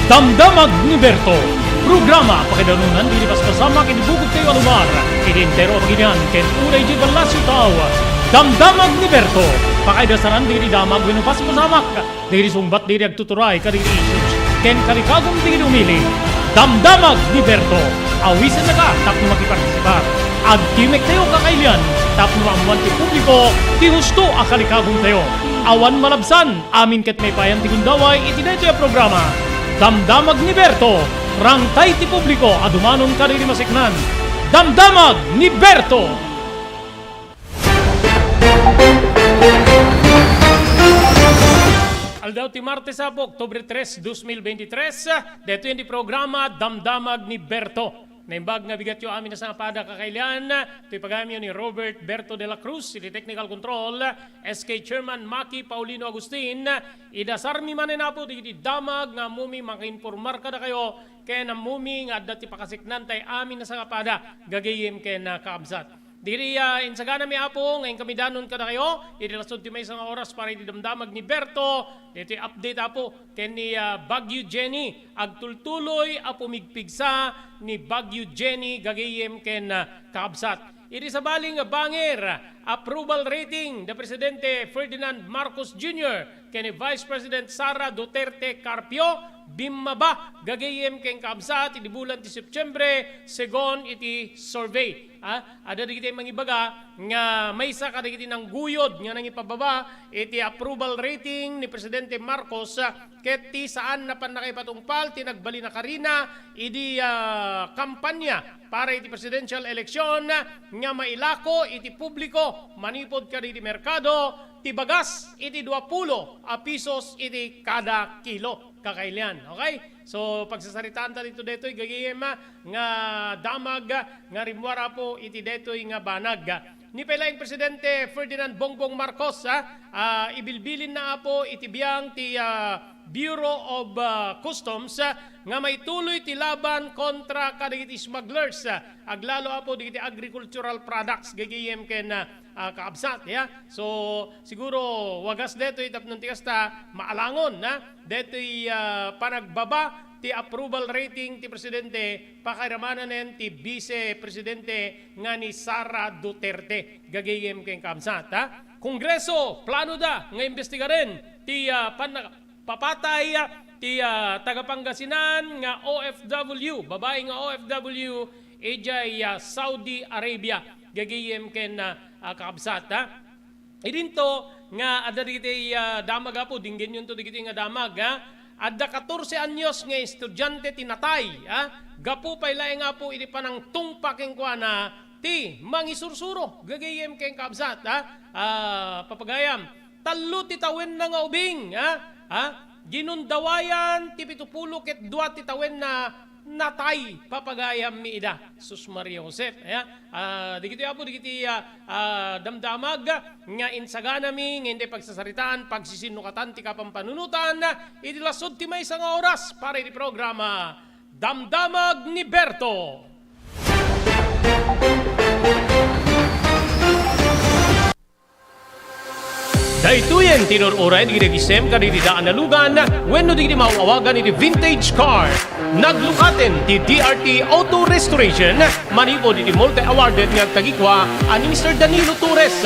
Damdamag ni Berto, programa pakidanunan dili pas kasama kinibugod kayo alumar, kinintero paginian ken unay di balasyo tao. Damdamag ni Berto, pakaidasaran dili damag winupas masamak, dili sumbat dili agtuturay kadiri issues, ken kalikagong dili umili. Damdamag ni Berto, awisan na ka tapno makipartisipar. Agkimek tayo kakailian, tapno amuan ti publiko, ti husto akalikagong tayo. Awan malabsan, amin ket may payan ti gundaway iti daytoy programa. Damdamag ni Berto, rangtay ti publiko adumanon kadiri masiknan. Damdamag ni Berto. Aldaw ti Martes apo, Oktubre 3, 2023. Dito yung di programa Damdamag ni Berto. Naimbag nga bigat yung amin na sa pada kakailian. Ito'y pagami ni Robert Berto de la Cruz, iti Technical Control, SK Chairman Maki Paulino Agustin. Idasarmi manin na po, iti damag nga mumi makainformar ka na kayo, kaya na mumi nga dati pakasiknan tayo amin na sa pada, gagayim kaya na kaabsat. Diri insagana mi apo, ngayon kami danon ka na kayo, itilasod ti may isang oras para itidamdamag ni Berto, ito update apo, ken ni Bagyo Jenny, agtultuloy apo migpigsa ni Bagyo Jenny, gagayim ken kaabsat. Iti sa baling bangir, approval rating the Presidente Ferdinand Marcos Jr. ken ni Vice President Sara Duterte Carpio, bimaba gagayem ken kaabsat iti bulan ti Septyembre segon iti survey. Ada digiti mangibaga nga maysa kada digiti nang guyod nga nangipababa iti approval rating ni Presidente Marcos ket ti saan na pan nakipatungpal ti nagbali na karina idi kampanya para iti presidential election nga mailako iti publiko manipod kaditi merkado ti bagas iti 20 pesos iti kada kilo kakailian. Okay? So pagsasaritaan ta dito detoy gagayem nga damag nga rimwara po iti detoy nga banag. Ni palaing Presidente Ferdinand Bongbong Marcos ibilbilin na po iti biyang ti Bureau of Customs nga may tuloy ti laban kontra kadagiti smugglers aglalo apo digiti agricultural products gagayem ken kaabsat ya. So siguro wagas deto itapnon ti kasta maalangon na deto panagbaba ti approval rating ti Presidente pakairamanen ti Vice Presidente nga ni Sara Duterte gagayem ken kaabsat Kongreso plano da nga imbestigarin ti papatay ti tagapangasinan nga OFW, babae nga OFW ejay Saudi Arabia gagayem ken kaabsat idinto nga adda digiti damag apo dinggen yun to digiti nga damag adda 14 anyos nga estudyante tinatay gapu pay laeng apo iti panang tungpaking kuana ti mangisursuro gagayem ken kaabsat papagayam tallo ti tawen na nga ubing ginundawayan ti 70 ket 2 ti tawen na natay papagayam mi ida sus Maria Josep digiti apo digiti damdamag nga insagana mi nga hindi pagsasaritaan pagsisinukatan ti kapampanunutan iti lasod ti maysa nga oras para iti programa Damdamag ni Berto. Daituyen tinur-uray di regisem kanididaan na lugan wenno di mauawagan ni vintage car. Naglukaten di DRT Auto Restoration manipo di multi-awarded nga tagikwa ani Mr. Danilo Torres.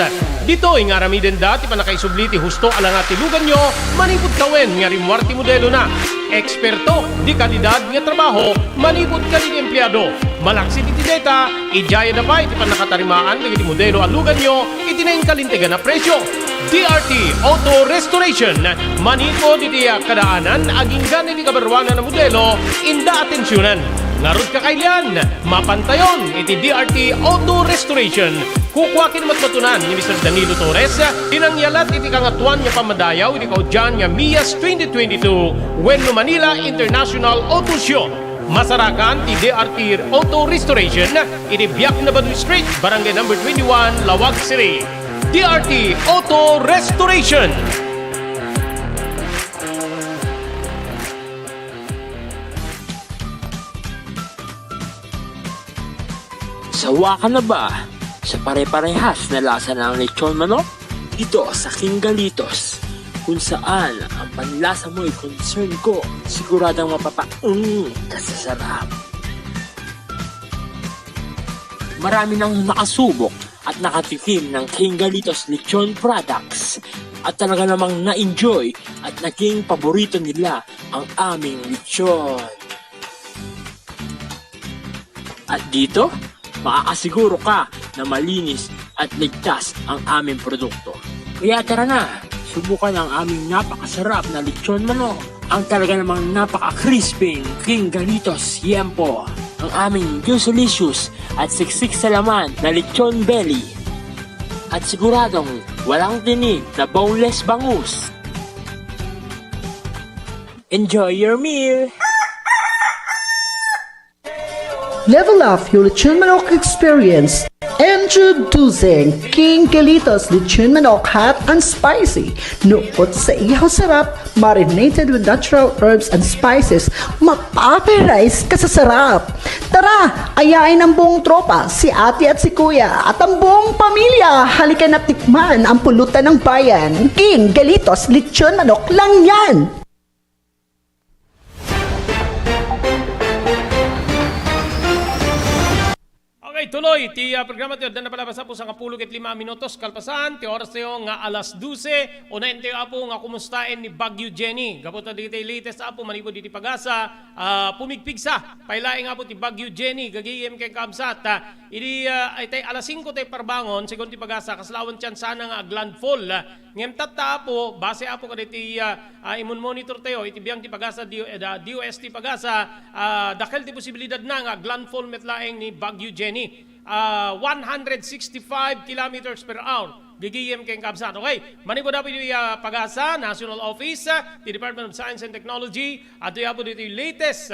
Dito nga ramiden dati pa nakaisubliti husto alang ati lugan nyo manipod kawen nga rimwarti modelo na. Eksperto di kalidad nga trabaho manipod kalid empleyado. Malaksi di data, ijaya na pa iti pa nakatarimaan ng iti modelo alugan nyo itinayin kalintigan na presyo. DRT Auto Restoration maniko di kadaanan aging ganin di kabarwanan na modelo inda atensyonan. Ngarod kakailan, mapantayon iti DRT Auto Restoration. Kukwakin matmatunan ni Mr. Danilo Torres, tinangyalat iti kangatuan niya pamadayaw iti kaudyan niya MIAS 2022 Wenno Manila International Auto Show. Masarakan ti DRT Auto Restoration iti Biak na Baduy Street, Barangay number 21, Lawag City. DRT Auto Restoration. Sawa ka na ba sa pare-parehas na lasa ng lechon manok? Dito sa King Galitos, kung saan ang panlasa mo ay concern ko, siguradang kasasarap. Marami nang nakasubok at nakatikim ng King Galitos lechon products at talaga namang na-enjoy at naging paborito nila ang aming lechon. At dito, makakasiguro ka na malinis at ligtas ang aming produkto. Kaya tara na, subukan ang aming napakasarap na lechon manok. Ang talaga namang napaka-crisping King Galitos Yempo. Ang aming juicelicious at siksik sa laman na lechon belly. At siguradong walang tinig na boneless bangus. Enjoy your meal! Level up your lechon manok experience. Introducing King Galitos Lechon Manok Hot and Spicy. Nukot sa ihaw sarap, marinated with natural herbs and spices, mapaperize ka sa sarap. Tara, ayain ang buong tropa, si ate at si kuya, at ang buong pamilya. Halika na tikman ang pulutan ng bayan. King Galitos Lechon Manok lang yan. Okay, tuloy. Ti programa tayo, dan na palabasa po sa 15 minutos kalpasan. Ti oras tayo nga alas 12. Unahin tayo apo nga kumustain ni Bagyo Jenny. Gaputa di tayo latest apo, manipo di pag-asa. Pumigpigsa. Pailaing apo ti Bagyo Jenny. Gagiyem kay Kamsat. Ay tayo alas 5 tayo parbangon. Segun ti pag-asa. Kaslawan tiyan sana nga landfall. Ngem tatta apo, base apo ka ti imun monitor tayo. Itibiyang ti pag-asa, DOST pag-asa. Dakil ti posibilidad na nga landfall metlaeng ni Bagyo Jenny. 165 kilometers per hour. Gigiyem keng Kamsat. Okay, manipo dapat yung pag-asa, National Office, the Department of Science and Technology, at yung po dito yung latest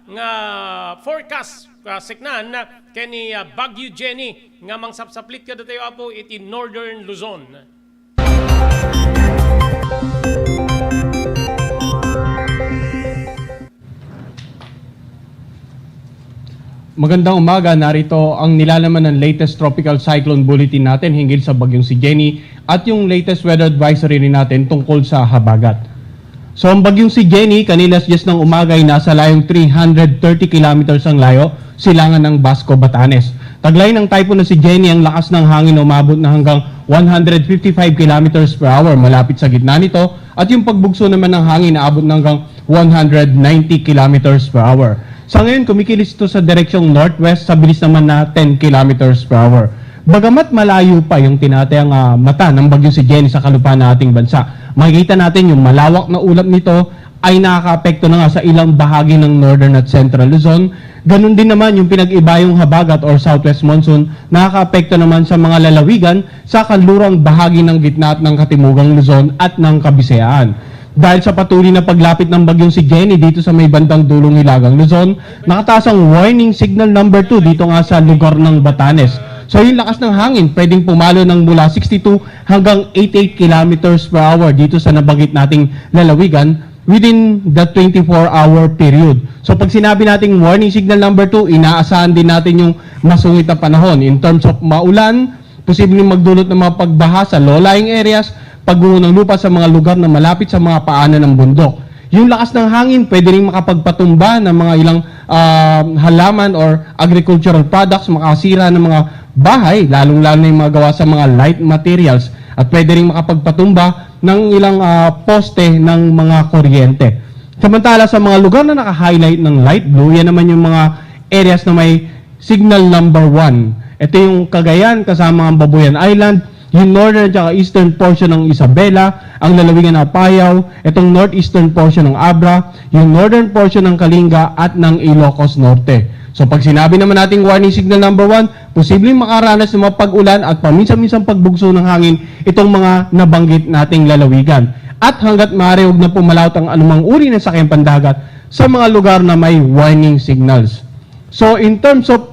nga forecast seknan kani Bagyo Jenny nga mangsapsaplit ka dito yung po iti Northern Luzon. Magandang umaga, narito ang nilalaman ng latest tropical cyclone bulletin natin hinggil sa bagyong si Jenny at yung latest weather advisory rin natin tungkol sa habagat. So ang bagyong si Jenny, kanilas just ng umaga ay nasa layong 330 kilometers ang layo, silangan ng Basco, Batanes. Taglay ng typhoon na si Jenny, ang lakas ng hangin umabot na hanggang 155 kilometers per hour malapit sa gitna nito at yung pagbugso naman ng hangin naabot na hanggang 190 kilometers per hour. Sa ngayon, kumikilos ito sa direksyong northwest sa bilis naman na 10 kilometers per hour. Bagamat malayo pa yung tinatayang mata ng bagyong si Jenny sa kalupaan ng ating bansa, makikita natin yung malawak na ulap nito ay nakaka-apekto na nga sa ilang bahagi ng northern at central Luzon. Ganun din naman yung pinag-ibayong habagat or southwest monsoon, nakaka-apekto naman sa mga lalawigan sa kanlurang bahagi ng gitna at ng katimugang Luzon at ng Kabisayaan. Dahil sa patuloy na paglapit ng bagyong si Jenny dito sa may bandang dulong Hilagang Luzon, nakataas ang warning signal number 2 dito nga sa lugar ng Batanes. So yung lakas ng hangin pwedeng pumalo ng mula 62 hanggang 88 kilometers per hour dito sa nabanggit nating lalawigan within the 24-hour period. So pag sinabi nating warning signal number 2, inaasahan din natin yung masungit na panahon in terms of maulan, posibleng magdulot ng mga pagbaha sa low-lying areas, pagguho ng lupa sa mga lugar na malapit sa mga paanan ng bundok. Yung lakas ng hangin, pwede rin makapagpatumba ng mga ilang halaman or agricultural products, makasira ng mga bahay, lalong-lalo na yung mga gawa sa mga light materials, at pwede rin makapagpatumba ng ilang poste ng mga kuryente. Samantala sa mga lugar na naka-highlight ng light blue, yan naman yung mga areas na may signal number 1. Ito yung Cagayan kasama ang Babuyan Island, yung northern at eastern portion ng Isabela, ang lalawigan ng Apayao, itong northeastern portion ng Abra, yung northern portion ng Kalinga at ng Ilocos Norte. So pag sinabi naman natin warning signal number 1, posibleng makaranas ng mga pag-ulan at paminsan-minsang pagbugso ng hangin itong mga nabanggit nating lalawigan. At hanggat maaari, huwag na pumalawat ang anumang uri ng sakyang pandagat sa mga lugar na may warning signals. So in terms of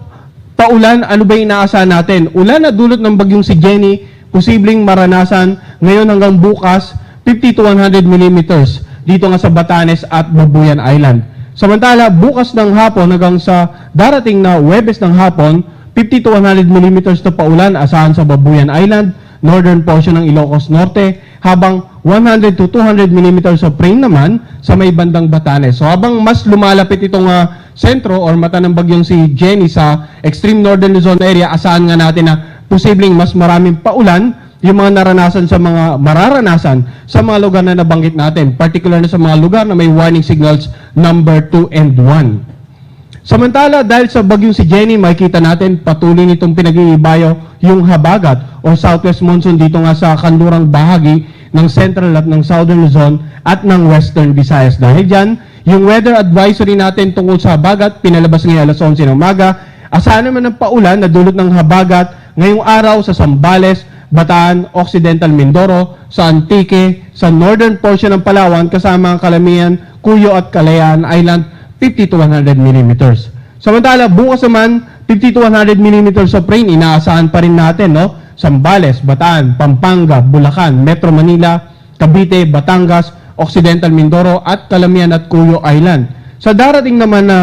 paulan, ano ba yung inaasahan natin? Ulan na dulot ng bagyong si Jenny, posibleng maranasan ngayon hanggang bukas 50 to 100 millimeters dito nga sa Batanes at Babuyan Island. Samantala, bukas ng hapon hanggang sa darating na Huwebes ng hapon, 50 to 100 millimeters na paulan asahan sa Babuyan Island, northern portion ng Ilocos Norte, habang 100 to 200 millimeters of rain naman sa may bandang Batanes. So habang mas lumalapit itong sentro or mata ng bagyong si Jenny sa extreme northern Luzon area, asahan nga natin na posibleng mas maraming paulan yung mga mararanasan sa mga lugar na nabanggit natin, particular na sa mga lugar na may warning signals number 2 and 1. Samantala, dahil sa bagyong si Jenny, makikita natin patuloy nitong pinag-iibayo yung habagat o southwest monsoon dito nga sa kanlurang bahagi ng central at ng southern Luzon at ng western Visayas. Dahil dyan, yung weather advisory natin tungkol sa habagat, pinalabas ngayon alas 11 ng umaga. Asahan naman ng paulan na dulot ng habagat ngayong araw sa Zambales, Bataan, Occidental Mindoro, sa Antique, sa northern portion ng Palawan kasama ang Calamian, Cuyo at Kalayaan Island, 50 to 100 millimeters. Samantala, bukas naman, 50 to 100 millimeters of rain, inaasahan pa rin natin, no? Zambales, Bataan, Pampanga, Bulacan, Metro Manila, Cavite, Batangas, Occidental Mindoro at Calamian at Cuyo Island. Sa darating naman na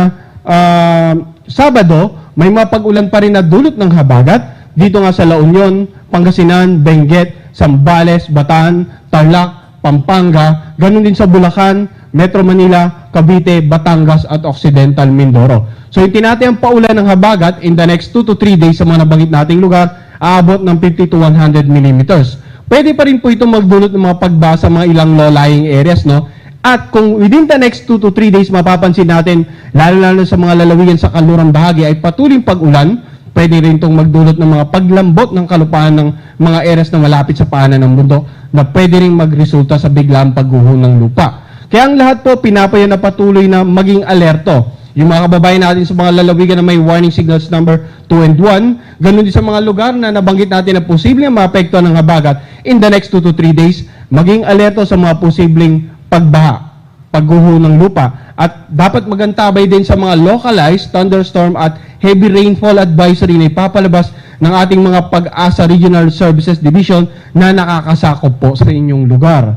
Sabado, may mapag-ulan pa rin na dulot ng habagat dito nga sa La Union, Pangasinan, Benguet, Zambales, Bataan, Tarlac, Pampanga, ganun din sa Bulacan, Metro Manila, Cavite, Batangas at Occidental Mindoro. So yung tinatayang paulan ng habagat in the next 2 to 3 days sa mga nabanggit nating lugar, aabot ng 50 to 100 millimeters. Pwede pa rin po itong magdulot ng mga pagbaha sa mga ilang low-lying areas, no? At kung within the next 2 to 3 days, mapapansin natin, lalo-lalo sa mga lalawigan sa kanlurang bahagi, ay patuloy pag-ulan, pwede rin itong magdulot ng mga paglambot ng kalupaan ng mga areas na malapit sa paanan ng bundok na pwede rin magresulta sa biglang pagguho ng lupa. Kaya ang lahat po, pinapaya na patuloy na maging alerto. Yung mga kababayan natin sa mga lalawigan na may warning signals number 2 and 1, ganun din sa mga lugar na nabanggit natin na posibleng maapektuhan ng habagat in the next 2 to 3 days, maging alerto sa mga posibleng pagbaha, pagguho ng lupa. At dapat magantabay din sa mga localized thunderstorm at heavy rainfall advisory na ipapalabas ng ating mga Pag-asa Regional Services Division na nakakasakop po sa inyong lugar.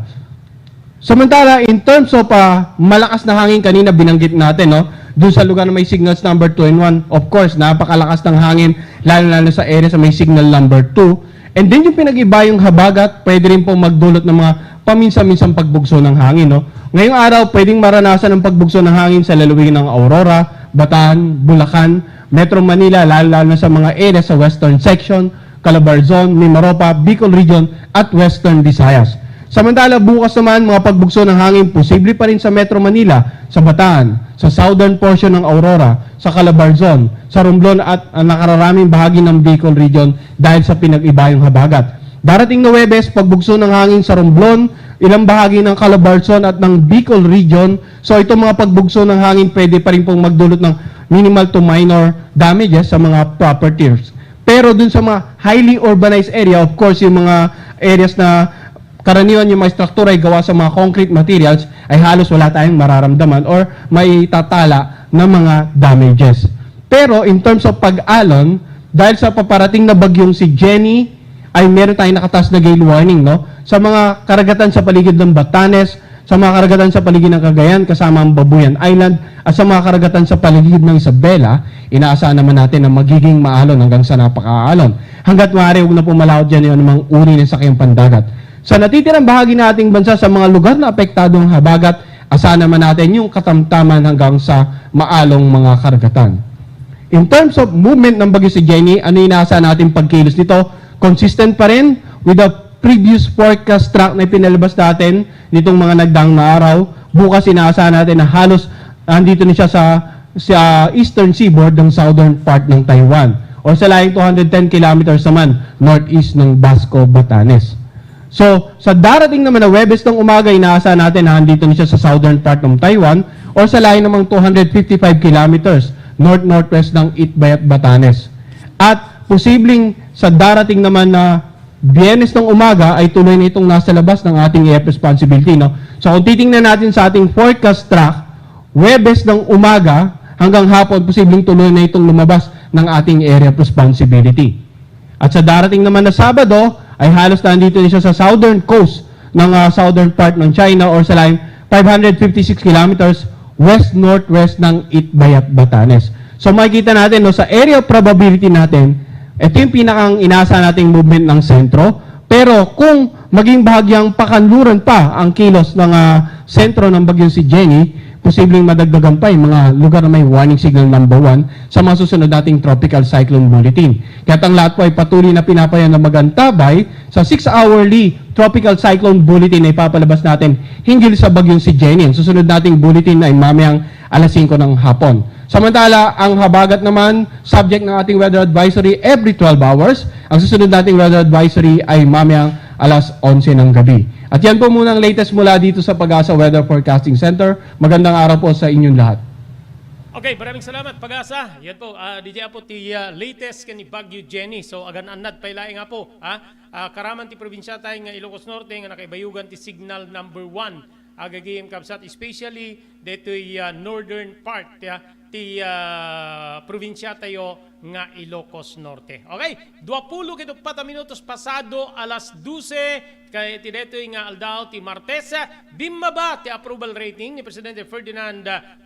Samantala, in terms of malakas na hangin, kanina binanggit natin, no? Doon sa lugar na may signals number 2 and 1, of course, napakalakas ng hangin, lalo-lalo sa area sa may signal number 2. And then yung pinag-iba yung habagat, pwede rin po magdulot ng mga paminsan-minsang pagbugso ng hangin, no? Ngayong araw, pwedeng maranasan ang pagbugso ng hangin sa lalawigan ng Aurora, Bataan, Bulacan, Metro Manila, lalo-lalo na sa mga area sa western section, Calabarzon, Mimaropa, Bicol Region, at western Visayas. Samantala, bukas naman, mga pagbugso ng hangin, posible pa rin sa Metro Manila, sa Bataan, sa southern portion ng Aurora, sa Calabarzon, sa Romblon at nakararaming bahagi ng Bicol Region dahil sa pinag-ibayong habagat. Darating na Huwebes, pagbugso ng hangin sa Romblon, ilang bahagi ng Calabarzon at ng Bicol Region. So itong mga pagbugso ng hangin pwede pa rin pong magdulot ng minimal to minor damages sa mga properties. Pero dun sa mga highly urbanized area, of course, yung mga areas na karaniwan yung mga struktura ay gawa sa mga concrete materials, ay halos wala tayong mararamdaman or may tatala na mga damages. Pero in terms of pag-alon, dahil sa paparating na bagyong si Jenny, ay meron tayong nakataas na gale warning, no? Sa mga karagatan sa paligid ng Batanes, sa mga karagatan sa paligid ng Cagayan, kasama ang Babuyan Island, at sa mga karagatan sa paligid ng Isabela, inaasahan naman natin na magiging maalon hanggang sa napaka-aalon. Hanggat maaari, huwag na pumalawad dyan yung anumang uri ng sakyang pandagat. Sa natitirang bahagi ng ating bansa sa mga lugar na apektado ng habagat, asahan naman natin yung katamtaman hanggang sa maalong mga karagatan. In terms of movement ng bagyo si Jenny, ano yung inaasahan natin pagkilos nito? Consistent pa rin with the previous forecast track na pinalabas natin nitong mga nagdaang na araw. Bukas inaasahan natin na halos andito na siya sa eastern seaboard ng southern part ng Taiwan o sa layong 210 kilometers naman northeast ng Basco, Batanes. So, sa darating naman na Webes ng umaga, inaasahan natin na andito na siya sa southern part ng Taiwan o sa layo namang 255 kilometers north-northwest ng Itbay at Batanes. At posibleng sa darating naman na Biyernes ng umaga ay tuloy na itong nasa labas ng ating EF responsibility. No? So, kung titingnan natin sa ating forecast track, Webes ng umaga hanggang hapon, posibleng tuloy na itong lumabas ng ating area of responsibility. At sa darating naman na Sabado, ay halos nandito na siya sa southern coast ng southern part ng China or sa layong 556 kilometers west-northwest ng Itbay at Batanes. So makikita natin no, sa area of probability natin, ito yung pinakang inaasahan nating movement ng sentro. Pero kung maging bahagyang pakanluran pa ang kilos ng sentro ng bagyong si Jenny, posibleng madagdagan pa yung mga lugar na may warning signal number 1 sa mga susunod nating tropical cyclone bulletin. Kaya ang lahat po ay patuloy na pinapayan na magantabay sa 6-hourly tropical cyclone bulletin na ipapalabas natin hinggil sa bagyong si Jenny. Ang susunod nating bulletin ay mamayang alas 5 ng hapon. Samantala, ang habagat naman, subject ng ating weather advisory every 12 hours. Ang susunod nating weather advisory ay mamayang alas 11 ng gabi. At yan po muna ang latest mula dito sa Pag-asa Weather Forecasting Center. Magandang araw po sa inyong lahat. Okay, maraming salamat Pag-asa. Yan po, DJ po ti latest kani Bagyo Jenny. So agan anad pailaing nga po, karaman ti probinsya tayo nga Ilocos Norte nga nakaibayugan ti signal number 1. Agagayim kabsat, especially dito northern part ti probinsya tayo nga Ilocos Norte. Okay, 20 kito 4 minutos pasado alas 12 kay ti dito nga aldao ti Martes bimmaba ti approval rating ni Presidente Ferdinand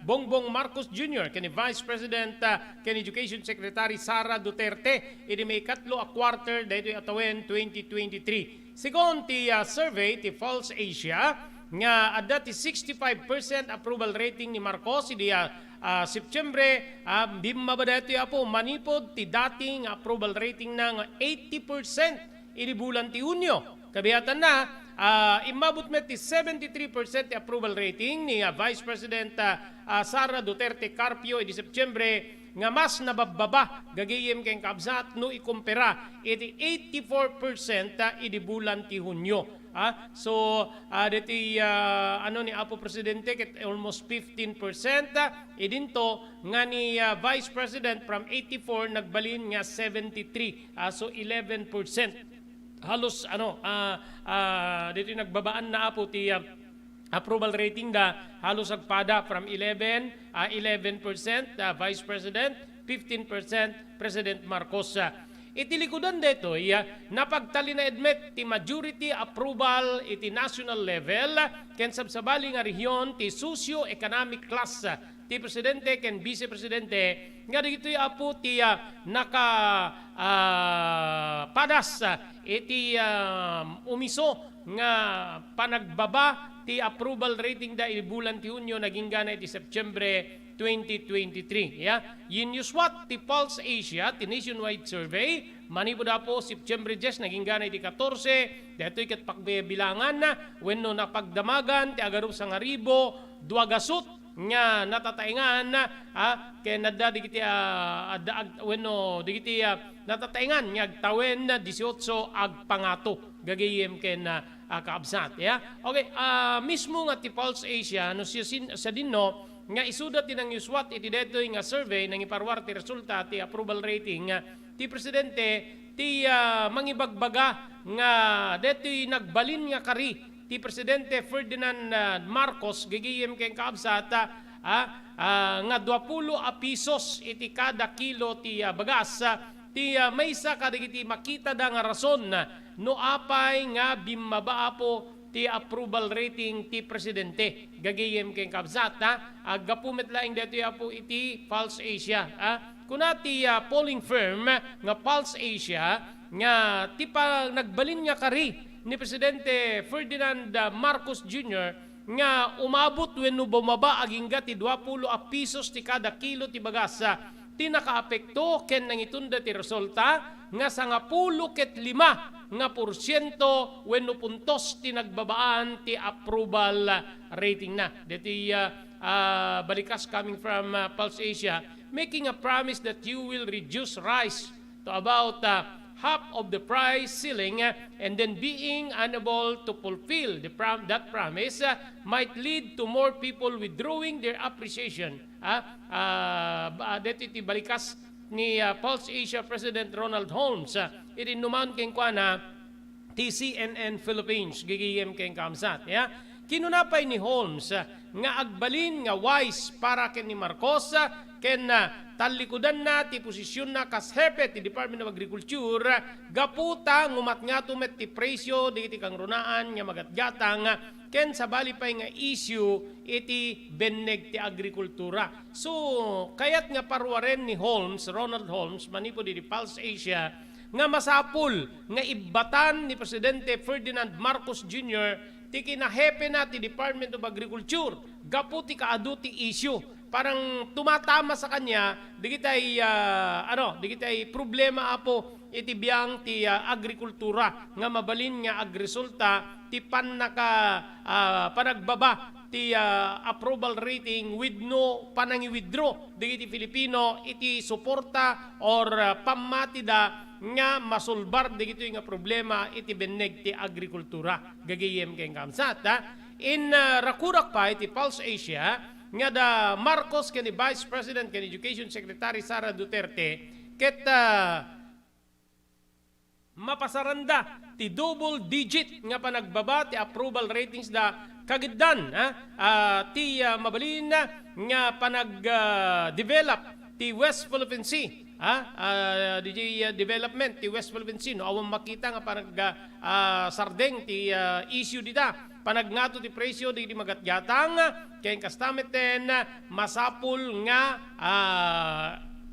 Bongbong Marcos Jr. kani Vice President kani Education Secretary Sara Duterte idi may katlo a quarter dito atawen 2023. Segon ti survey ti Pulse Asia nga adda ti 65% approval rating ni Marcos idi Septembre bimmaba dito apo manipod ti dating approval rating ng 80% idi bulan ti Hunyo. Kabihatan na imabot met ti 73% ti approval rating ni Vice President Sara Duterte Carpio idi Septembre nga mas nabababa gagayem keng kabsat no ikumpara iti 84% idi bulan ti Hunyo. So diti ano ni Apo Presidente ket almost 15% idinto nga ni Vice President from 84 nagbalin nga 73 so 11%. Halos ano dito nagbabaan na Apo ti approval rating da halos agpada from 11% Vice President, 15% President Marcos. Itilikudan dito, napagtali na admit ti majority approval iti national level ken sabsabali nga rehiyon ti socio-economic class ti presidente ken vice presidente nga dito apo ti naka padas iti umiso nga panagbaba ti approval rating da bulan ti Hunyo naging gana iti Septembre 2023. Yinyuswat ti Pulse Asia, ti nationwide survey, manipod po September 10, naging gana iti 14, dito ikat pagbilangan na, wenno napagdamagan, ti agarup sa ngaribo, duagasut, nga natataingan kaya nadda digiti wenno digiti natataingan nga agtawen 18 agpangato gagayem ken kaabsat okay mismo nga ti Pulse Asia no sa dinno nga isudat ti nang uswat iti detoy nga survey nang iparwar ti resulta ti approval rating ti presidente ti mangibagbaga nga detoy nagbalin nga kari ti Presidente Ferdinand Marcos gigiyem ken kaabsat nga 20 pesos iti kada kilo ti bagas ti maysa kadigiti makita da nga rason no apay nga bimmaba po ti approval rating ti presidente gagayem ken kaabsat agapumet laing detoy apo iti Pulse Asia kunati polling firm nga Pulse Asia nga ti pa nagbalin nga kari ni Presidente Ferdinand Marcos Jr. nga umabot wenno bumaba aging ti 20 pesos ti kada kilo ti bagas ti nakaapekto ken nangitunda ti resulta nga 15 nga porsyento wenno puntos ti nagbabaan ti approval rating na. Deti Balikas coming from Pulse Asia making a promise that you will reduce rice to about half of the price ceiling and then being unable to fulfill that promise might lead to more people withdrawing their appreciation. Dito iti balikas ni Pulse Asia President Ronald Holmes. Itinuman keng kwa na TCNN Philippines gigiyem keng kamsat. Kinunapay ni Holmes nga agbalin nga wise para ken ni Marcos ken talikudan na ti posisyon na kas hepe ti Department of Agriculture gaputa ngumat nga tumet ti presyo di iti kangrunaan nga magatgatang ken sabali pay nga issue iti beneg ti agrikultura. So kayat nga parwaren ni Holmes, Ronald Holmes manipod di Pulse Asia nga masapul nga ibatan ni Presidente Ferdinand Marcos Jr. ti kinahepe na ti Department of Agriculture gapu ti kaadu ti issue parang tumatama sa kanya digitay problema apo iti biyang ti agrikultura nga mabalin nga agresulta ti panagbaba ti approval rating with no panangi-withdraw digiti Filipino iti suporta or pamatida nga masulbar digito nga problema iti beneg ti agrikultura gagayem keng kamsat. In rakurak pa iti Pulse Asia nga da Marcos ken ni Vice President ken Education Secretary Sara Duterte ket mapasaranda ti double digit nga panagbaba ti approval ratings da kagiddan ti mabalin nga panag-develop ti West Philippine Sea DJ development ti West Philippine Sea no awang makita nga parang sardeng ti issue dita panagnato ti presyo di magatgatang ken kastameten masapul nga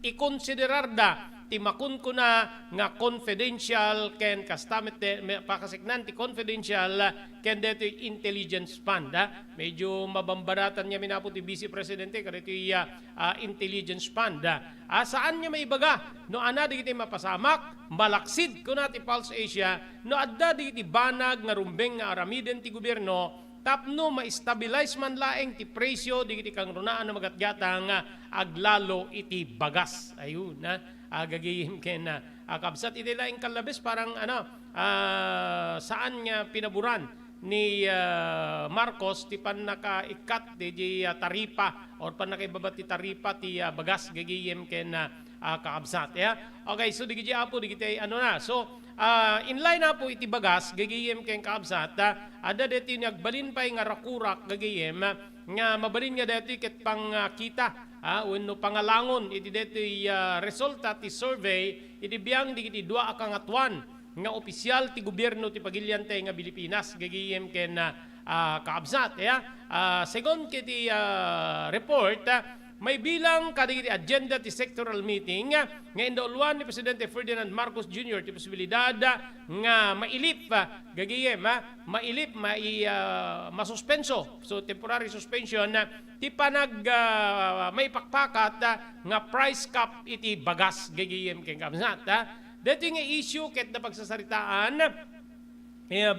ikonsiderar da ti makunkuna nga confidential ken kastameten pakasiknan ti confidential ken deto intelligence fund medyo mabambaratan niya minapo ti Vice Presidente kadito intelligence fund saan niya maibaga no ana digiti mapasamak malaksid kuna ti Pulse Asia no adda digiti banag nga rumbeng nga aramiden ti gobyerno tapno ma-stabilize man laeng ti presyo digiti kangrunaan na magatgatang aglalo iti bagas ayun gagayim ken kabsat iti laeng kalabes parang saan nga pinaburan ni Marcos ti panakaikat di taripa or panakaibaba ti taripa ti bagas gagayim ken kakabsat okay so digiti apo digiti so inline na po iti bagas gagayem ken kakabsat ada deti nagbalin pay nga rakurak gagayem nga mabalin nga deti ket pangkita wenno pangalangon iti deti resulta ti survey iti biang digiti 2 akangatuan nga opisyal ti gobyerno ti Pagiliante nga Pilipinas gagayem ken kaabsat second kiti report may bilang kadigiti agenda ti sectoral meeting nga indauluan ni Presidente Ferdinand Marcos Jr. ti posibilidad nga mailip gagayem mailip masuspenso so temporary suspension ti panag maipakpakat nga price cap iti bagas gagayem ken kamsat dito nga issue ket na pagsasaritaan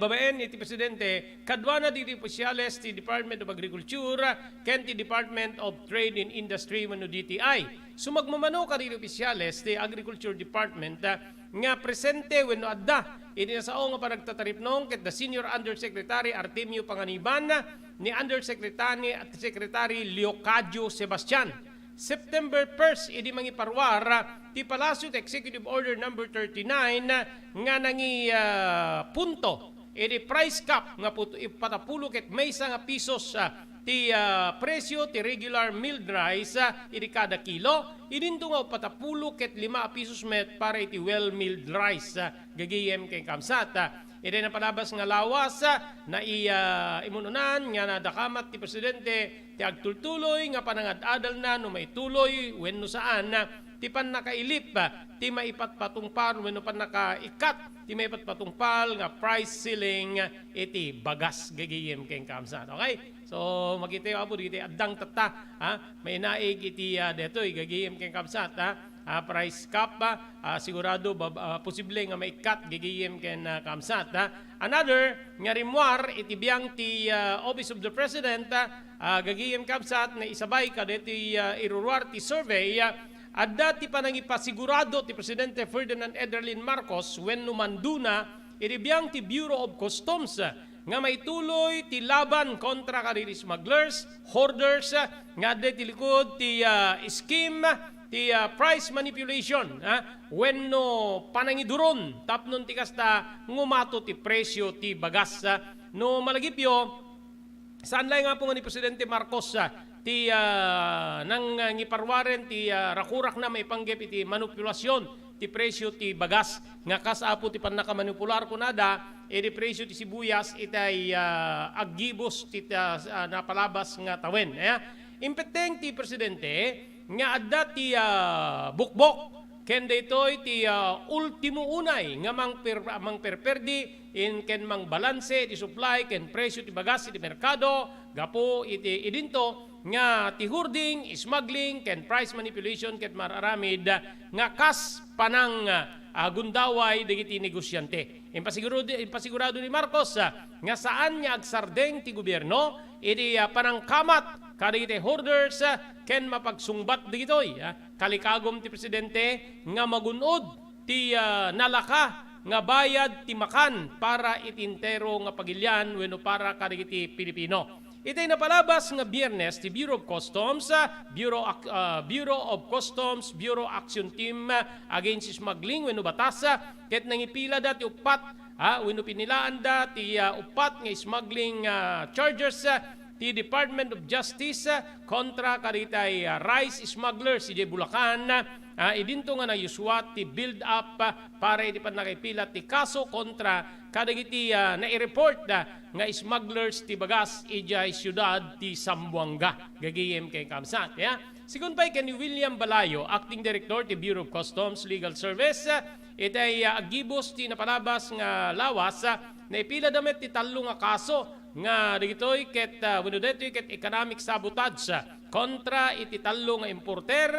babaen iti Presidente kadwana di opisyales ti Department of Agriculture ken ti Department of Trade and Industry wenno DTI sumagmamano kadiri opisyales ti Agriculture Department nga presente wenno adda iti nasao nga panagtataripnong ket the Senior Undersecretary Artemio Panganiban ni Undersecretary at Secretary Leocadio Sebastian. September 1st, idi mangiparwar ti Palacio Executive Order number 39 nga nangi punto idi price cap nga patapulo ket maysa nga pisos ti presyo ti regular milled rice idi kada kilo idinto nga patapulo ket 5 pesos met para iti well milled rice gagayem ken kamsat iti na palabas nga lawas na imununan nga nadakamat ti presidente ti agtultuloy nga panangad-adal na no may tuloy wenno saan ti pan nakailip ti maipatpatungpal wenno pan nakaikat ti maipatpatungpal nga price ceiling iti bagas gagayem keng kamsat. Okay? So makita yo apo dito addang tata may naig iti detoy gagayem keng kamsat price cap sigurado posible nga maikat gagayem ken kamsat. Another nga rimwar iti biyang ti Office of the President gagayem kamsat na isabay ka deti iruruar ti survey adda ti panangipasigurado ti Presidente Ferdinand Ederlin Marcos wenno manduna iti biyang ti Bureau of Customs nga may tuloy ti laban kontra kadiri smugglers, hoarders, nga de ti likod ti scheme, ti price manipulation, wenno panangiduron, tapnon ti kasta ngumato ti presyo ti bagas. No malagipyo, saan lang nga po nga ni Presidente Marcos ti nang ngiparwaren ti rakurak na may panggep iti manipulasyon ti presyo ti bagas nga kasapo ti pannakamanipular kunada iti presyo ti sibuyas itay aggibos ti napalabas nga tawen. Impeteng ti presidente nga adda ti bukbok ken daytoy ti ultimo unay nga mangperperdi in ken mang balanse ti supply ken presyo ti bagas iti merkado gapo iti idinto nga ti hoarding, smuggling, ken price manipulation, ken mararamid nga kas panang gundaway dagiti negosyante. Impasigurado ni Marcos nga saan niya agsardeng ti gobyerno iti panangkamat kadagiti hoarders ken mapagsungbat digitoy kalikagom ti presidente nga magunod ti nalaka nga bayad ti makan para itintero nga pagilyan wenno para kadagiti Pilipino. Itay napalabas nga Biyernes ti Bureau of Customs, Bureau of Customs, Bureau Action Team Against Smuggling wenno batas ket nangipila da ti upat wenno pinilaan da ti upat nga smuggling charges ti Department of Justice kontra kaditay rice smugglers iti Bulacan. Idinto nga nayuswat ti build up para iti panakipila ti kaso kontra kadagiti na-report nga smugglers ti bagas ijay siyudad ti Zamboanga gagayem kay kamsat. Sigun pa'y ken William Balayo, Acting Director ti Bureau of Customs Legal Service, itay agibos ti napalabas nga lawas na ipila damet ti talo nga kaso nga digitoy ket wenno detoy ket economic sabotage kontra iti talo nga importer.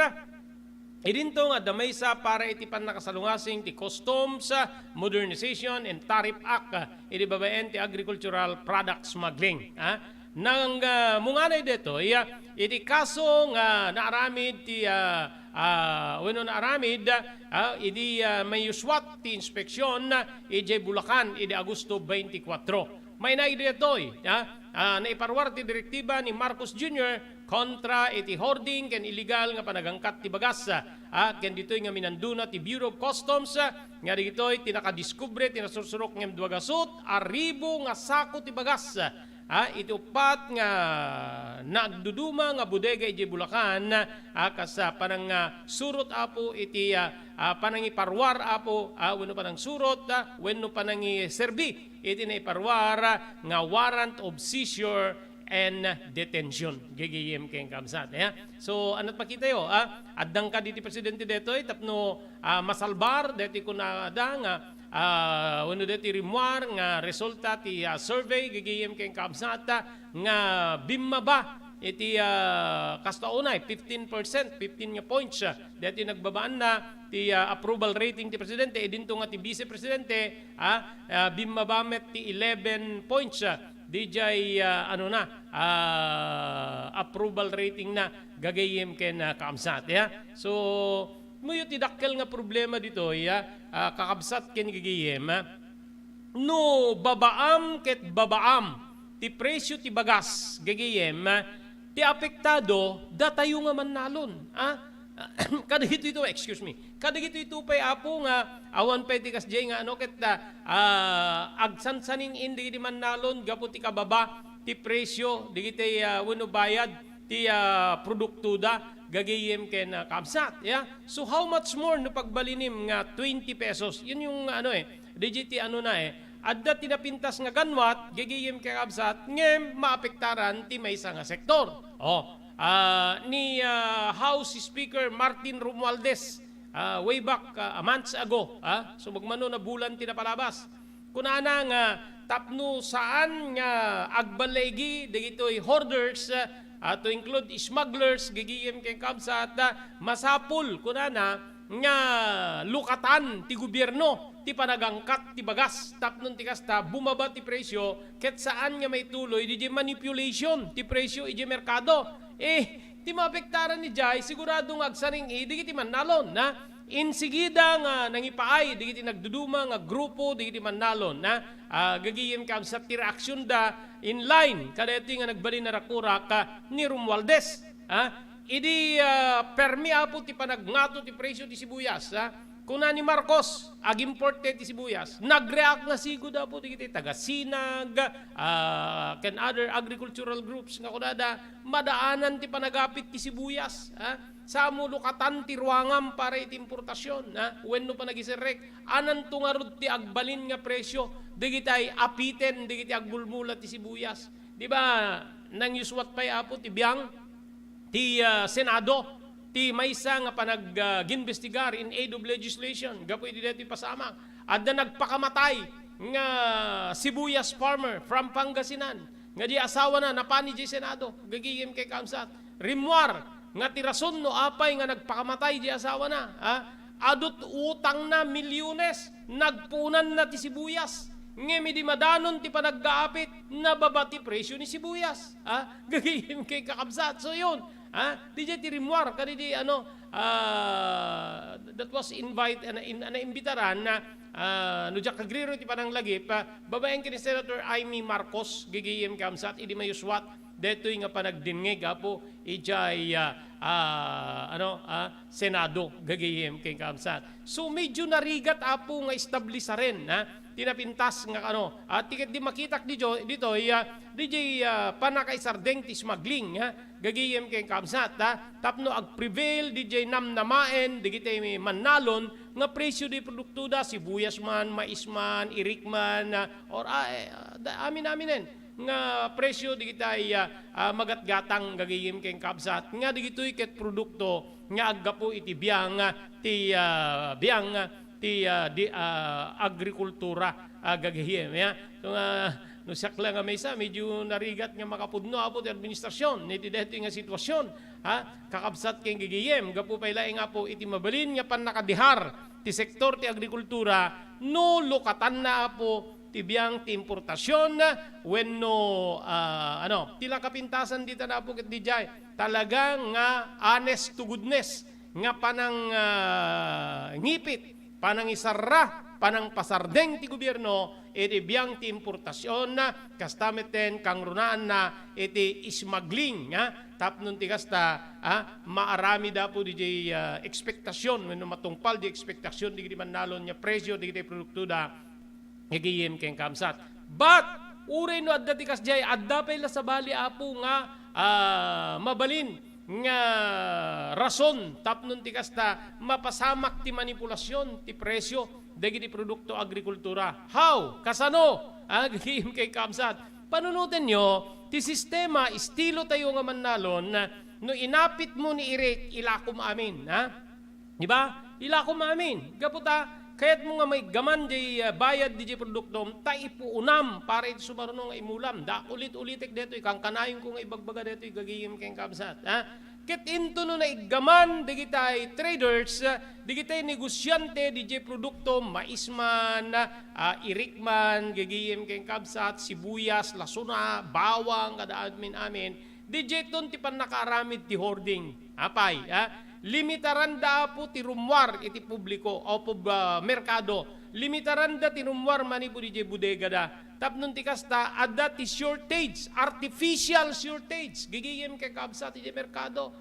Idinto nga damay sa para iti nakasalungasing ti Customs Modernization and Tariff Act iti babaen ti Agricultural Product Smuggling. Nang munganay dito, iti kaso nga naaramid ti wenno naaramid iti may uswat ti inspeksyon iti Bulacan iti Agosto 24. May naidetoy naiparwar ti direktiba ni Marcos Jr. kontra iti hoarding ken illegal nga panagangkat ti bagas ken ditoy nga minanduna ti Bureau of Customs nga ditoy tinakadiskubre tinasursurok ngem duagasot arribo nga sako ti bagas iti upat nga nagduduma nga bodega iti Bulacan kas panang surot apo iti panangiparwar apo wenno panang surot wenno panangi serbi iti naiparwar nga warrant of seizure and detention. Gigiyem keng kamsat. So, anot makita yo, addang ka diti presidente detoy, tapno masalbar, deti ko na adang, wano deti rimwar, nga resulta ti survey, gigiyem keng kamsat, nga bimaba, iti kastaunay, 15%, 15 points, deti nagbabaan na, ti approval rating ti presidente, edinto nga ti vice presidente, bimabamet ti 11 points, DJ approval rating na gagayem ken kaamsat so muyo ti dakkel nga problema dito kakabsat ken gagayem no babaam ket babaam ti presyo ti bagas gagayem ti apektado datayo nga mannalon kadagito ito, excuse me, kadagito ito pa'y apo nga awan pa'y tikas jay nga ano ket agsansaning indi di man nalon gapo ti kababa ti presyo digiti wenno bayad ti produkto da gagayem ken kamsat so how much more no pagbalinim nga 20 pesos yun yung digiti adda tinapintas nga ganwat, gigiyim kay kabsat, ngem maapektaran ti maysa nga sektor. Ni House Speaker Martin Romualdez, way back a months ago, so magmano na bulan tinapalabas. Kunana nga tapno saan nga agbalegi digitoy hoarders, to include smugglers, gigiyim kay kabsat, masapul kunana nga lukatan ti gobyerno ti panagangkat ti bagas tapnon ti kasta bumaba ti presyo ket saan nga may tuloy di manipulation ti presyo iti merkado. Ti maapektaran ni Jai siguradong agsaring di kiti mannalon na insigida nga nangipaay di kiti nagduduma nga grupo di kiti mannalon na gagiyem kam sa ti reaksyon da in line kada iti nga nagbalin na rakurak ni Romualdez. Idi permi apo ti panagnato ti presyo ti sibuyas. Kuna ni Marcos, ag-imported ti sibuyas, nag-react nga sigud apo ti kiti taga-sinag, ken other agricultural groups nga kunada madaanan ti panagapit ti sibuyas. Sa mulukatan ti ruangam para iti importasyon. Wenno pa nagisirek, anan tungarod ti agbalin nga presyo, digitay apiten, digiti agbulmula ti sibuyas. Di ba, nang yuswat pa'y apo ti biyang, ti Senado, ti maysa nga panag-ginvestigar in aid of legislation, gapoy di dito pasama, at na nagpakamatay nga sibuyas farmer from Pangasinan, nga di asawa na napani di Senado, gagiyim kay kamsat, rimwar, nga ti rason no apay nga nagpakamatay di asawa na, adot utang na milyones, nagpunan na ti sibuyas, ngemi di madanon ti panaggaapit, nababati presyo ni sibuyas, gagiyim kay kakabsat, so yun, DJ Tirimwar kanidi that was imbitaran na nujak kagriro ti panang lagip babaeng kini Senator Amy Marcos gigiyem kamsat idi mayuswat detoy nga panagdingeg apo ijay Senado gagiyem kay kamsat. So medyo narigat apo nga establisa rin tinapintas nga tiket di makitak dito DJ panakay sardeng ti smuggling gagiyem kay kamsat tapno ag-prevail DJ namnamaen digitay mannalon nga presyo di produkto da sibuyas man, mais man, irik man or amin-aminen nga presyo digitay magatgatang gagiyem kay kamsat nga digitoy ket produkto nga aggapo iti biyang ti agrikultura gagihim so no sakla nga maysa medyo narigat nga makapudno apo ti administrasyon niti dito nga sitwasyon kakabsat kay gagihim gapo pay laeng apo iti mabalin nga panakadihar ti sektor ti agrikultura no lukatan na apo ti biyang ti importasyon wenno tila kapintasan dito na apo ket dijay talaga nga honest to goodness nga panang ngipit panang isarra, panang pasardeng ti gobyerno, iti biyang ti importasyon na, kastameten kang runaan na, iti ismagling, tapnon ti kasta, maarami da po di ekspektasyon, when matungpal di ekspektasyon, di man nalon niya presyo, di produkto da, higiyem keng kamsat. But, uray no adda ti kasjay, adda pa'y lasabali apo nga, mabalin, nga rason tapnon ti kasta mapasamak ti manipulasyon ti presyo dagiti produkto agrikultura. How? Kasano? Gagiyim kay kamsat. Panunutin nyo, ti sistema estilo tayo nga mannalon no inapit mo ni Irik ilakom amin. Di ba? Ilakom amin. Gaputa kayat mo nga may gaman di bayad di produkto ta ipuunam para iti sumarunong nga imulam. Da ulit-ulitek deto kang kanayon ko nga ibagbaga deto gagiyim keng kamsat. Ket into no na igaman digitay traders, digitay negosyante di produkto maisman, irikman, gagiyim keng kabsat, sibuyas, lasuna, bawang kada amin. DJ ton ti panakaramid ti hoarding. Apay, limitaran da po ti rumwar iti publiko o merkado. Limitaran da ti rumwar mani po DJ bodega da. Tapnon ti kasta adda ti shortage, artificial shortage. Gigiyem kay kabsa ti merkado.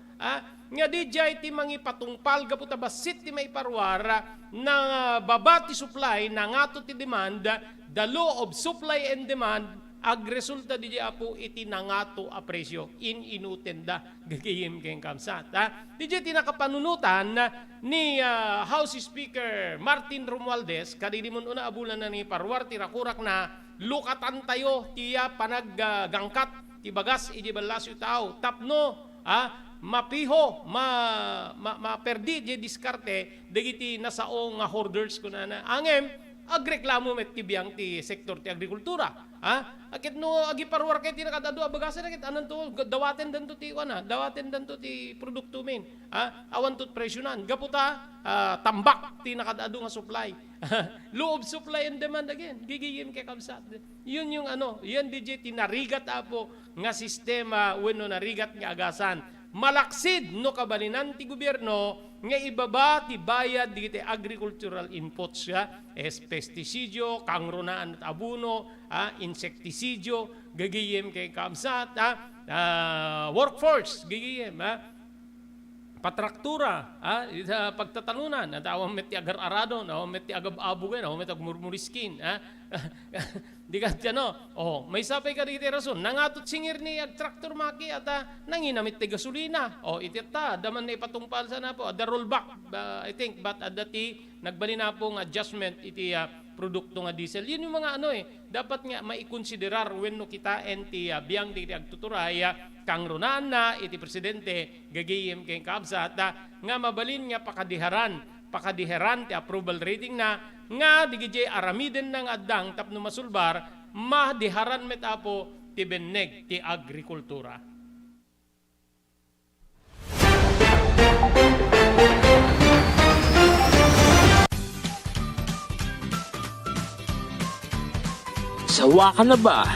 Nga DJ ti mangipatungpal gaputa basit ti maiparwara na baba ti supply na ngato ti demand, the law of supply and demand ag resulta di apo iti nangato a presyo inutenda gagayim keng kamsat. Di tinakapanunutan ni House Speaker Martin Romualdez kadidi mo una abulan na ni parwar tirakurak na lukatan tayo tiya panaggangkat ti bagas iti balasyo tao tapno mapiho maperdi di diskarte dagiti nasaong nga hoarders ko na angem agreklamo met ti biyang ti sektor ti agrikultura. Akit no agi parwar kay ti nakadado abagasan akit anan to dawaten danto ti dawaten danto ti produkto men. Awan tot presyonan. Gaputa tambak ti nakadado nga supply. Loob supply and demand again. Gigiyim kay kamsat. Yun yung yan DJ tinarigat apo nga sistema wenno narigat nga agasan. Malaksid no kabalinan ti gobyerno nga ibaba ti bayad di agricultural inputs pestisidyo, kangrunaan at abuno, insektisidyo, gagiyem kay kamsat, workforce, gagiyem, patraktura, pagtatalunan, awang met ti agar-arado, awang met ti agab-abugan, awang met agmurmuriskin, di ka may sapay ka dito rason, nangatot singir ni traktor maki at nanginamit ti gasolina, itita, daman na ipatungpal sana po, the rollback, I think, but at dati, nagbali na pong adjustment iti produkto nga diesel. Yun yung mga dapat nga maikonsiderar when no kita enti biyang di agtuturay kang runaan na iti presidente gagayim kay kabsa nga mabalin nga pakadiheran ti approval rating na nga digijay aramiden ng addang tapno masulbar madiharan met apo ti benneg ti agrikultura. Sawa ka na ba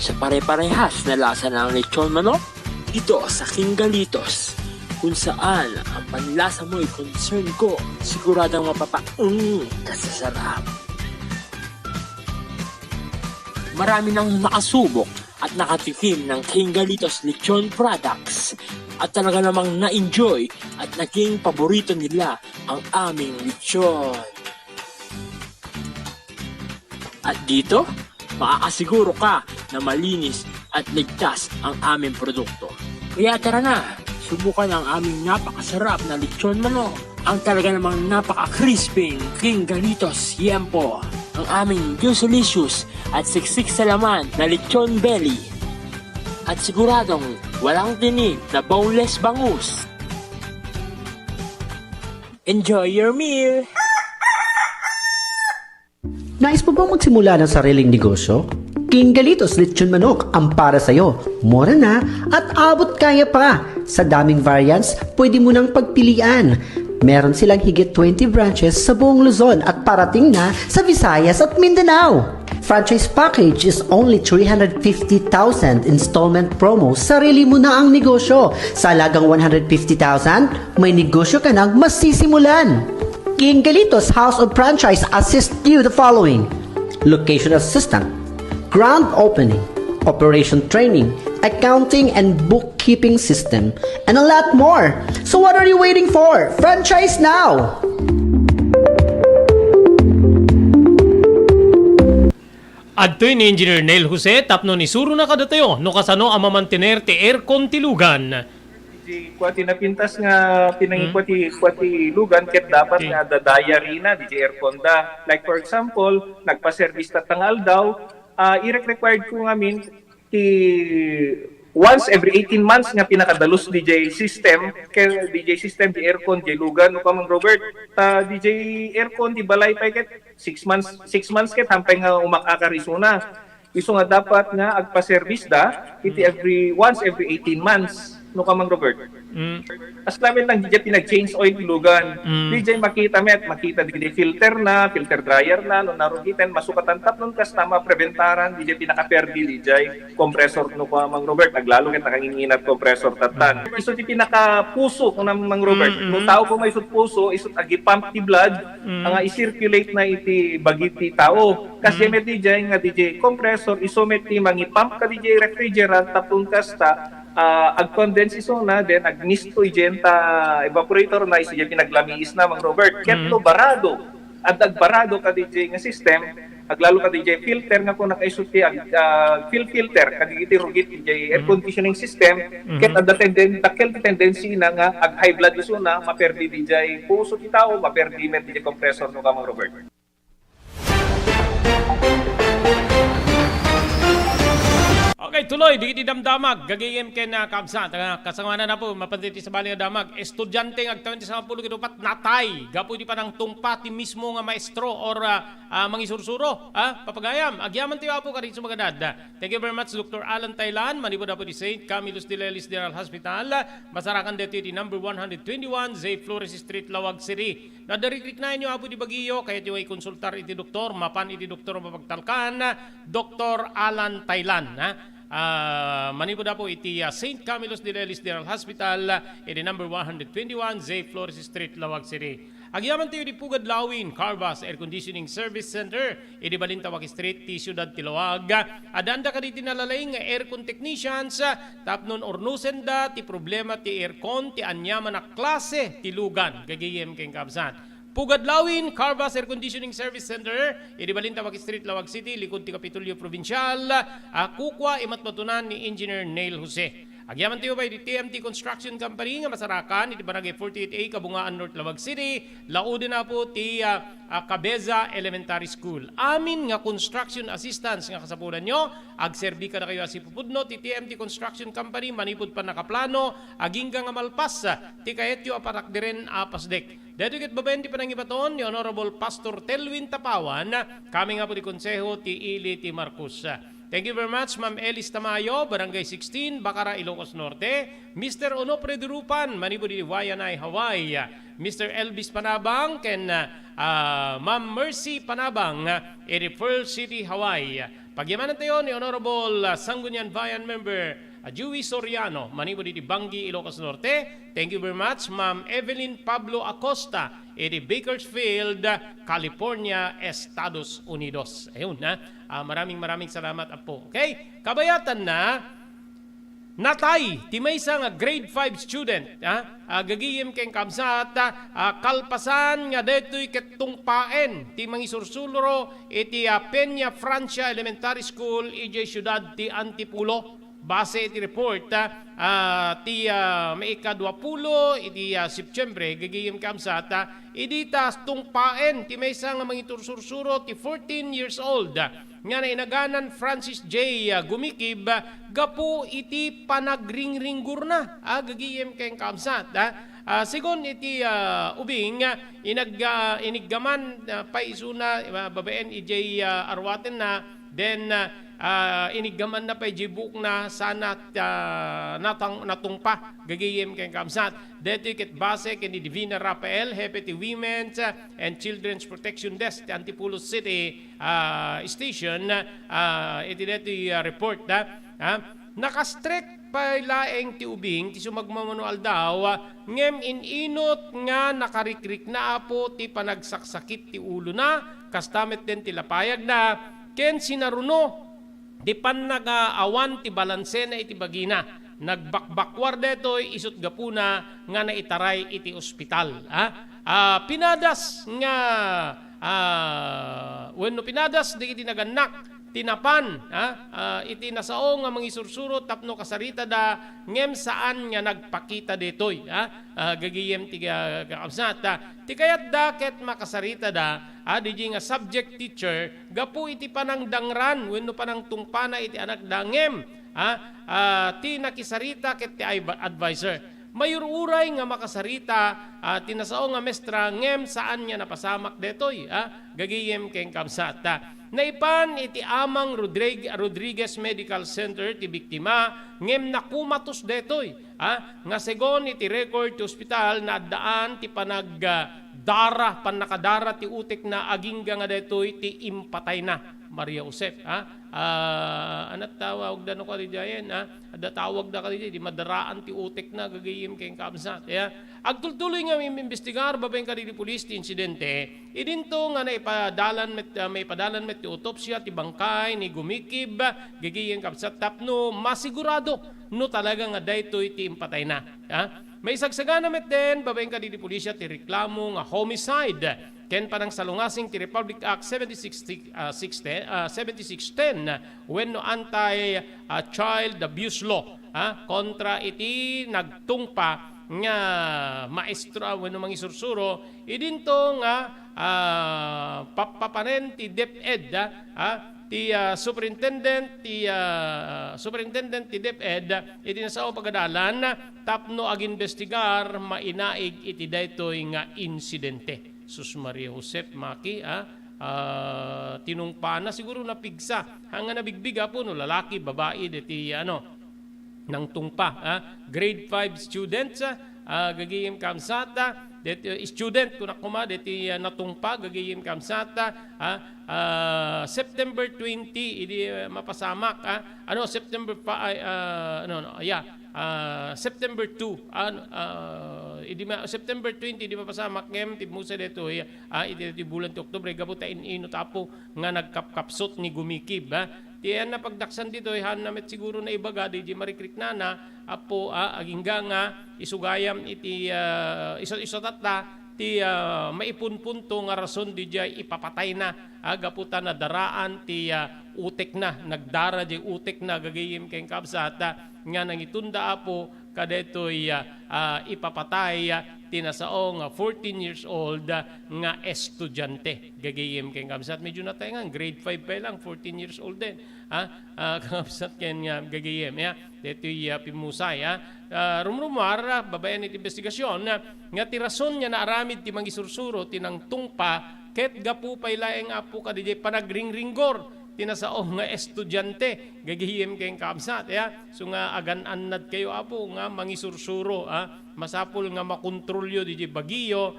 sa pare-parehas na lasa ng lechon manok? Dito sa King Galitos, kung saan ang panlasa mo ay concern ko, siguradang kasasarap. Marami nang nakasubok at nakatikim ng King Galitos lechon products at talaga namang na-enjoy at naging paborito nila ang aming lechon. At dito, makakasiguro ka na malinis at ligtas ang aming produkto. Kaya tara na, subukan ang aming napakasarap na lechon manok. Ang talaga namang napaka-crisping King Galitos Yempo. Ang aming juicelicious at siksik sa laman na lechon belly. At siguradong walang tinig na boneless bangus. Enjoy your meal! Nais mo bang magsimula ng sariling negosyo? King Galitos Lechon Manok ang para sa'yo. Mura na at abot kaya pa. Sa daming variants, pwede mo nang pagpilian. Meron silang higit 20 branches sa buong Luzon at parating na sa Visayas at Mindanao. Franchise package is only 350,000 installment promo. Sarili mo na ang negosyo. Sa halagang 150,000, may negosyo ka nang masisimulan. King Galitos House of Franchise assist you the following: location assistant, grand opening, operation training, accounting and bookkeeping system, and a lot more. So what are you waiting for? Franchise now! Adtoy ni Engineer Neil Jose tapno ni suro na kadatayo no kasano ang mamantener ti aircon tilugan. Kuwati na pintas nga kuwati lugan ket dapat nga dadaya rina di aircon da. Like for example, nagpa-service tatangal daw, i-required ko ngamin ti once every 18 months nga pinakadalos DJ system kay DJ system di aircon di lugan no kamang Robert DJ aircon di balay pa ket 6 months ket hampay nga umakakarisuna. Iso nga dapat nga agpa-service da iti once every 18 months no kamang Robert. As namin lang DJ pinag-change oil lugan. DJ makita di filter dryer na no narugitan masukatan tapnon kas tama preventaran DJ pinaka-perdi DJ compressor no kamang Robert naglalo ket nakanginginat compressor tatan. Iso ti pinaka-puso no namang Robert. No tao ko may isut puso isut agi pump ti blood nga i-circulate na iti bagiti tao. Kasi met DJ nga DJ compressor iso met ti mangi-pump ka DJ refrigerant tapon kasta ag-condense iso na then agnisto igenta evaporator na iso pinaglamis na mang Robert ketlo barado at agbarado ka DJ nga system aglalo ka DJ filter nga kung nakaisuti filter kagiti rugit DJ air conditioning system ket adda tendency na nga ag high blood isuna maperdi DJ puso ti tao maperdi met DJ compressor no kamo Robert. Okay, tuloy, di damdamag, gagayim ken na kabsa, kasangana na po, mapantiti sa bali nga damag, estudyante ng agtawan sa 10 kinupat, natay, gapo di pa ng tungpa, ti mismo nga maestro or mangisursuro, papagayam, agyaman tiyo po karin sa mga dad. Thank you very much, Dr. Alan Taylan, manipod po di St. Camillus de Lelis General Hospital, masarakan dito di number 121, Zay Flores Street, Lawag City. Nadarikrik na inyo po di Baguio, kaya tiyo ay konsultar iti doktor, mapan iti doktor mapagtalkan, Dr. Alan Taylan, manipod po iti St. Camillus de Lelis General Hospital, iti number 121, Zay Flores Street, Lawag City. Agyaman tayo di Pugad Lawin, Carvas Air Conditioning Service Center, iti Balintawak Street, ti Ciudad Tilawag. Adanda ka diti nalalayng aircon technicians, tapnon ornusen da, ti problema ti aircon, ti anyaman na klase, ti lugan, gagayem keng kabsan. Pugad Lawin, Carvas Air Conditioning Service Center, iti Balintawak Street, Lawag City, likod ti Kapitulyo Provincial, kukwa imat matunan ni Engineer Neil Jose. Agyaman tayo ba iti TMT Construction Company nga masarakan iti Barangay 48A Kabungaan North Lawag City, laude na po ti Cabeza Elementary School. Amin nga construction assistance nga kasapulan nyo, agserbi ka na kayo asi pupudno ti TMT Construction Company, manipod pa nakaplano, aging nga malpas, ti kayetyo aparak diren apasdek. Dito ket babayan ti panangibaton ni Honorable Pastor Telwin Tapawan, kami nga po di konseho ti Ili ti Marcos. Thank you very much, Ma'am Elis Tamayo, Barangay 16, Bacara, Ilocos Norte. Mr. Onofre Durupan, manipod di Wayanay, Hawaii. Mr. Elvis Panabang, ken Ma'am Mercy Panabang, Pearl City, Hawaii. Pagyamanan tayo ni Honorable Sangguniang Bayan Member Joey Soriano, manipod di Bangi, Ilocos Norte. Thank you very much, Ma'am Evelyn Pablo Acosta, edi Bakersfield, California, Estados Unidos. Ayun na. Maraming salamat po. Okay? Kabayatan na, natay, ti may isang grade 5 student, gagiyim keng kamsat, kalpasan nga deto'y ketungpaen, ti mangisursuluro, iti Peña Francia Elementary School, iti Ciudad ti Antipulo. Base iti report, ti maika 20, iti September, gagiyim kamsat, idita tungpaen, ti may isang mangitursursuro, ti 14 years old, nga na inaganan Francis J. Gumikib, gapo iti panagringringgur na, gagiyem keng kamsat. Sigon iti ubing, iniggaman pa isuna, babaen ijay arwaten na, then iniggaman na pa ijibuk na sana natungpa, gagiyem keng kamsat. Dito ket base ken ni Divina Rafael, Hepe ti Women's and Children's Protection Desk ti Antipolo City Station, iti dito report nakastrek pa laeng ti ubing ti sumagmamanual daw ngem inot nga nakarikrik na apo ti panagsaksakit ti ulo na kastamet den ti lapayag na ken sinaruno di pan nag-awan ti balanse na iti bagina. Nagbakbakwar detoy isut gapuna nga naitaray iti ospital. Pinadas nga wenno pinadas di iti naganak tinapan iti nasao nga mangisursurot tapno kasarita da ngem saan nga nagpakita detoy gagiyem ti kaabsat ti kayat da ket makasarita da di nga subject teacher gapu iti panang dangran wenno panang tungpana iti anak da ngem ti nakisarita ket ti advisor mayururay nga makasarita tinasao nga mestra ngem saan nga napasamak detoy gagiyem keng kamsat naipan iti amang Rodriguez Medical Center ti biktima ngem nakumatos detoy nga segon iti record ti ospital na daan ti panagdara panakadara ti utek na agingga nga detoy ti impatay na Maria Josep anat tawag da no ka di jayen ada tawag da ka di madaraan ti utek na gagayim keng kamsat agtultuloy nga imbestigar babeng ka di pulis ti insidente idinto nga may padalan met ti autopsya ti bangkay ni Gumikib gagayim kamsat tapno masigurado no talaga nga daytoy ti impatay na may sagsagana met den babeng ka di pulisya ti reklamo nga homicide ken panang salungasing ti Republic Act 7610 wenno anti-child abuse law kontra iti nagtungpa nga maestro wenno mangisursuro idinto nga papanen ti DepEd ti superintendent ti DepEd iti nasao pagadalan tapno aginvestigar mainaig iti daytoy nga insidente. Sus Maria Josep Maki tinungpa na siguro napigsa hanga nabigbiga po no lalaki babae iti nang tungpa grade 5 students gagayim kamsata student kuna kuma deti natungpa gagayim kamsata September 20 idi mapasamak September September 2 September 20 di mapasamak ngem ti musa deto idi bulan ti Oktubre gabuta ino tapo nga nagkapkapsot ni gumikib tiyan na pagdaksan dito han namet siguro na ibaga di marikrik nana apo agingga nga isugayam iti isatatta ti maipunpunto nga rason di jay ipapatay na gaputa na daraan ti utek na nagdara di utek na gagayim keng kabsata nga nangitunda apo kadetoy ipapatay tinasao nga 14 years old nga estudyante gagayim keng kabsat medyo na tayo nga grade 5 pa lang 14 years old din kabsat ken nga gagayim detoy pimusay rumrumar babayan iti investigasyon nga ti rason nga naaramid ti mangisursuro tinang tungpa ket gapu pay laeng apo kadijay panagringringgor tinasao nga estudyante gagihim kayong kamsat so nga agan-annad kayo apo nga mangisursuro masapul nga makontrolyo di bagiyo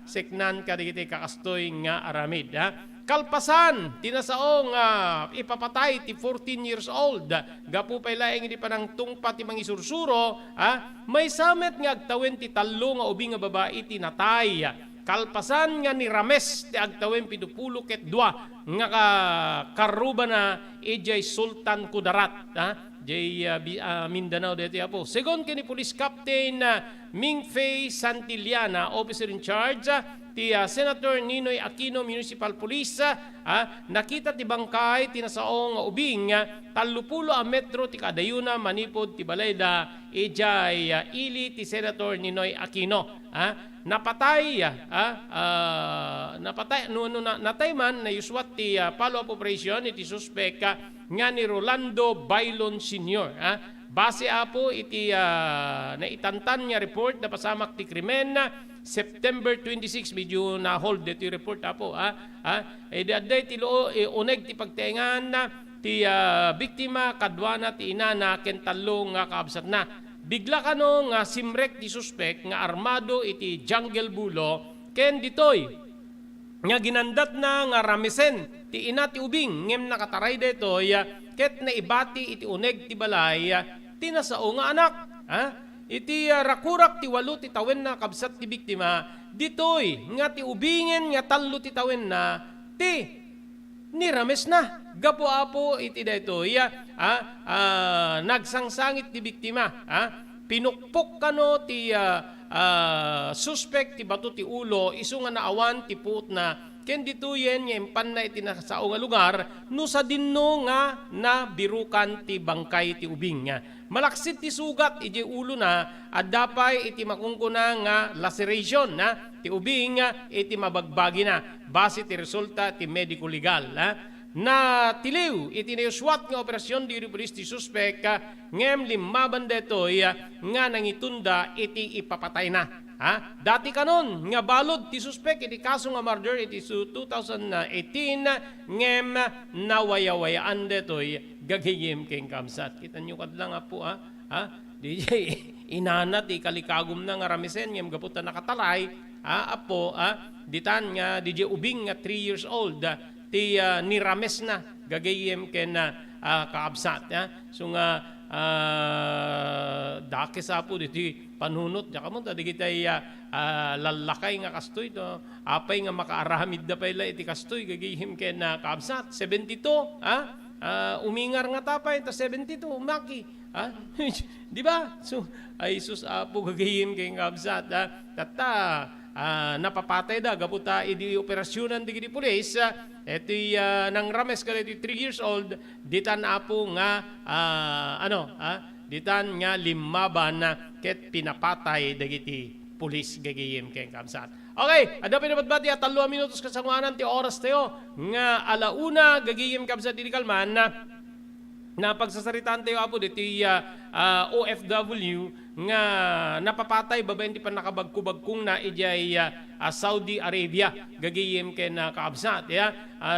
seknan kadigiti kakastoy nga aramid kalpasan tinasao nga ipapatay ti 14 years old gapu pay laeng di panang tungpa ti mangisursuro may samet nga agtawen ti tallo nga ubing nga babae ti natay kalpasan nga ni Rames ti agtawen pidupulo ket dua nga karuba na ijay Sultan Kudarat jay Mindanao deti apo segon kini Police Captain Mingfei Santillana officer in charge ti Senator Ninoy Aquino Municipal Police nakita ti bangkay tinasao nga ubing tallupulo a metro ti kadayuna manipod ti balayda ijay ili ti Senator Ninoy Aquino napatay natay man na yuswat ti follow-up operation iti suspect nga ni Rolando Bailon Sr. Base apo iti naitantan nga report na pasamak ti krimen September 26 medyo na hold iti report apo aday ti loo uneg ti pagtengan ti biktima kadwana ti inana ken tallo nga kaabsat na bigla kano nga simrek ti suspect nga armado iti jungle bulo ken ditoy nga ginandat na nga ramisen ti ina ti ubing ngem nakataray detoy ket na ibati iti uneg ti balay tinasao nga anak iti rakurak ti walo ti tawen na kabsat ti biktima ditoy nga ti ubingen nga tallo ti tawen na ti ni rames na gapo apo iti detoy nagsangsangit ti biktima pinukpok kano ti suspect ti bato ti ulo isu nga naawan ti puot na ken dituyen nga impan na iti nasao nga lugar no sa dinno nga nabirukan ti bangkay ti ubing malaksit ti sugat iti ulo na at dapay iti makungkuna nga laceration ti ubing iti mabagbagi na base ti resulta ti medico legal na tiliw iti nayuswat nga operasyon di police ti suspect ngem limaban detoy nga nangitunda iti ipapatay na dati kanon nga balod ti suspect iti kaso nga murder iti 2018 ngem nawayawayaan detoy gagayim keng kamsat kita nyo kadlang po DJ inana ti kalikagum na nga ramisen ngem gaputa nakatalay apo ditan nga DJ ubing nga 3 years old ti nirames na gagayem ken kaabsat so nga dakes apo diti panunot ja kamo tadi kitay lalakay nga kastoy to apay nga makaarahamid da payla iti kastoy gagayem ken kaabsat 72 umingar nga tapay ta 72 maki di ba so ay sus apo gagayem ken kaabsat tata napapatay da gabuta idi operasyonan digiti pulis iti nang rames ka iti 3 years old ditan apo nga ditan nga limaban ket pinapatay dagiti pulis gagayem ken kamsat. Okay, ada pinabati at 3 minutos kasanguanan ti oras tayo nga alauna gagayem kamsat di kalman na pagsasaritaan tayo apo diti OFW nga napapatay babaen ti panakabagkubagkong na ijay Saudi Arabia gagayem ken kaabsat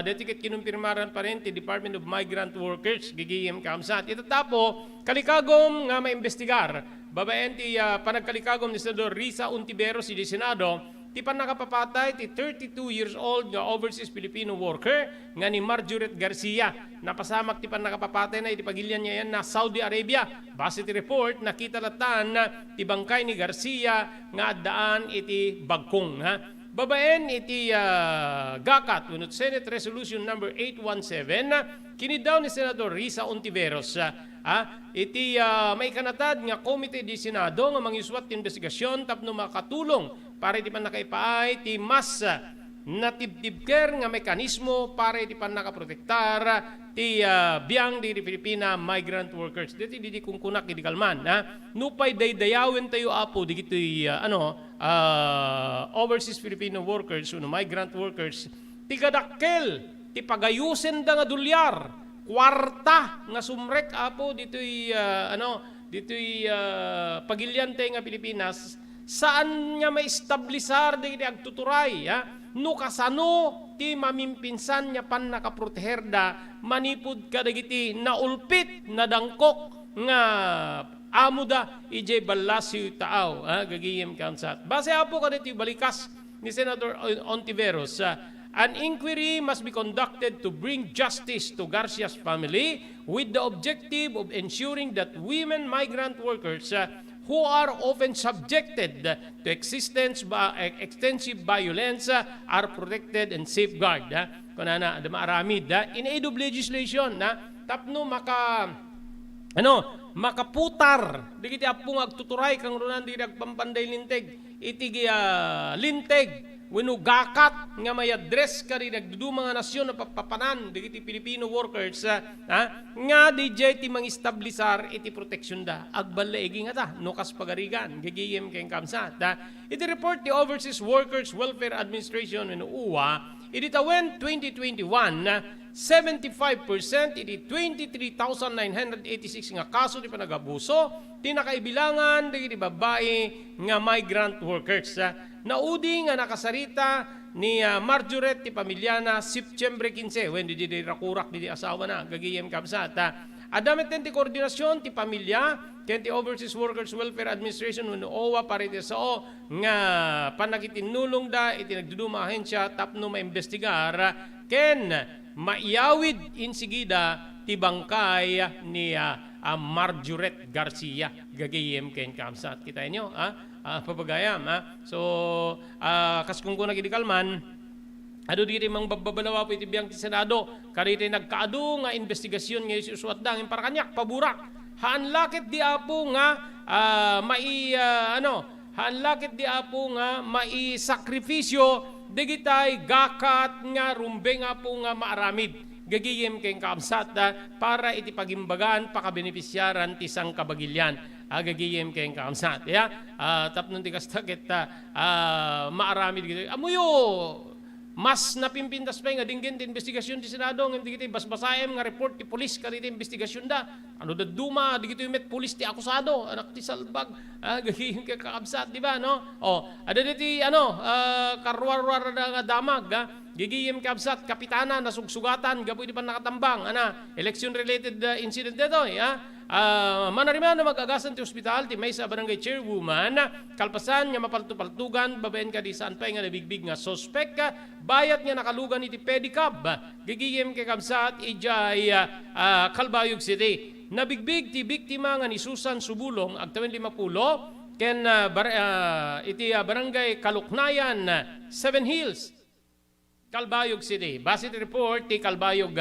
deti ket kinumpirmaran pa rin ti Department of Migrant Workers gagayem kaabsat itatapo kalikagom nga maimbestigar babaen ti panagkalikagom ni Senador Risa Ontiveros di Senado ti panakapapatay ti 32 years old nga overseas Filipino worker nga ni Marjoret Garcia. Napasamak ti panakapapatay na iti pagilyan niya yan na Saudi Arabia. Base ti report, nakita latan ti bangkay ni Garcia nga addaan iti bagkong. Babaen iti GACAT, unot Senate Resolution number 817, kinidaw ni Senador Risa Ontiveros. Iti may kanatad nga komite di Senado nga mangiswat ti investigasyon tapno makatulong para iti pan nakaipaay ti mas natibtibker nga mekanismo para iti pan nakaprotektar ti biyang di Filipina migrant workers. Diti di kungkunak di kalman. Nupay daydayawen tayo apo di kiti overseas Filipino workers migrant workers ti kadakkel ti pagayusen da nga dolyar kwarta nga sumrek apo ditoy pagilyan tayo nga Pilipinas saan nga maistablisar di agtuturay no kasano ti mamimpinsan nya pan nakaproteherda manipud kadagiti naulpit na dangkok nga amuda ijay ballasyo taaw gagiyem kamsat base apo kaditi balikas ni Senator Ontiveros an inquiry must be conducted to bring justice to Garcia's family with the objective of ensuring that women migrant workers who are often subjected to extensive violence are protected and safeguarded. Kunana ada maaramid in aid of legislation tapno makaputar digiti apong agtuturay kang runan di agpampanday linteg itigi linteg wenno gakat nga may address ka rin nagdudu mga nasyon na papapanan digiti Filipino workers nga DJ ti mangistablisar iti proteksyon da agbalegi nga ta nukas pagarigan gigiyem keng kamsat iti report the Overseas Workers Welfare Administration wenno UWA iti tawen 2021 75% iti 23,986 nga kaso ti panagabuso ti nakaibilangan digiti babae nga migrant workers naudi nga nakasarita ni Marjoret ti pamilyana September 15 when di rakurak di asawa na gagiyem kamsat adamet ti koordinasyon ti pamilya ken ti Overseas Workers Welfare Administration wenno OWA pariti sao nga panagitinulong da iti nagduduma ahensya tapno maimbestigar ken maiyawid insigida ti bangkay ni Marjoret Garcia gagiyem ken kamsat kita inyo papagayam so kaskungkuna gidi kalman ado diri mang babalawa po iti biyang ti Senado kariti nagkaado nga investigasyon nga isusuat dang para kanyak paburak haan lakit di apo nga haan lakit di apo nga maisakripisyo digitay gakat nga rumbeng apo nga maaramid gagiyem keng kamsat para iti pagimbagan pakabenepisyaran ti sang kabagilyan gagiyem keng kamsat tapnon ti kastakit maaramid gito amuyo mas napimpintas pa nga dinggin ti investigasyon ti Senado ng digiti basbasayem nga report ti polis kaniti investigasyon da ano da duma digiti met polis ti akusado anak ti salbag gagiyem keng kakabsat di ba no ada diti karwarwar nga damag gigiyem kabsat kapitana nasugsugatan gapu di pa nakatambang election related incident dito manariman na mag-agasan ti ospital ti may sa barangay chairwoman kalpasan nga mapaltupaltugan babaen ka di saan pa nga nabigbig nga suspect bayat nga nakalugan iti pedicab gigiyem kay kabsat ijay Calbayog City nabigbig ti biktima nga ni Susan Subulong agtawen 50 ken iti barangay Kaluknayan 7 Hills Calbayog City. Base ti report ti Calbayog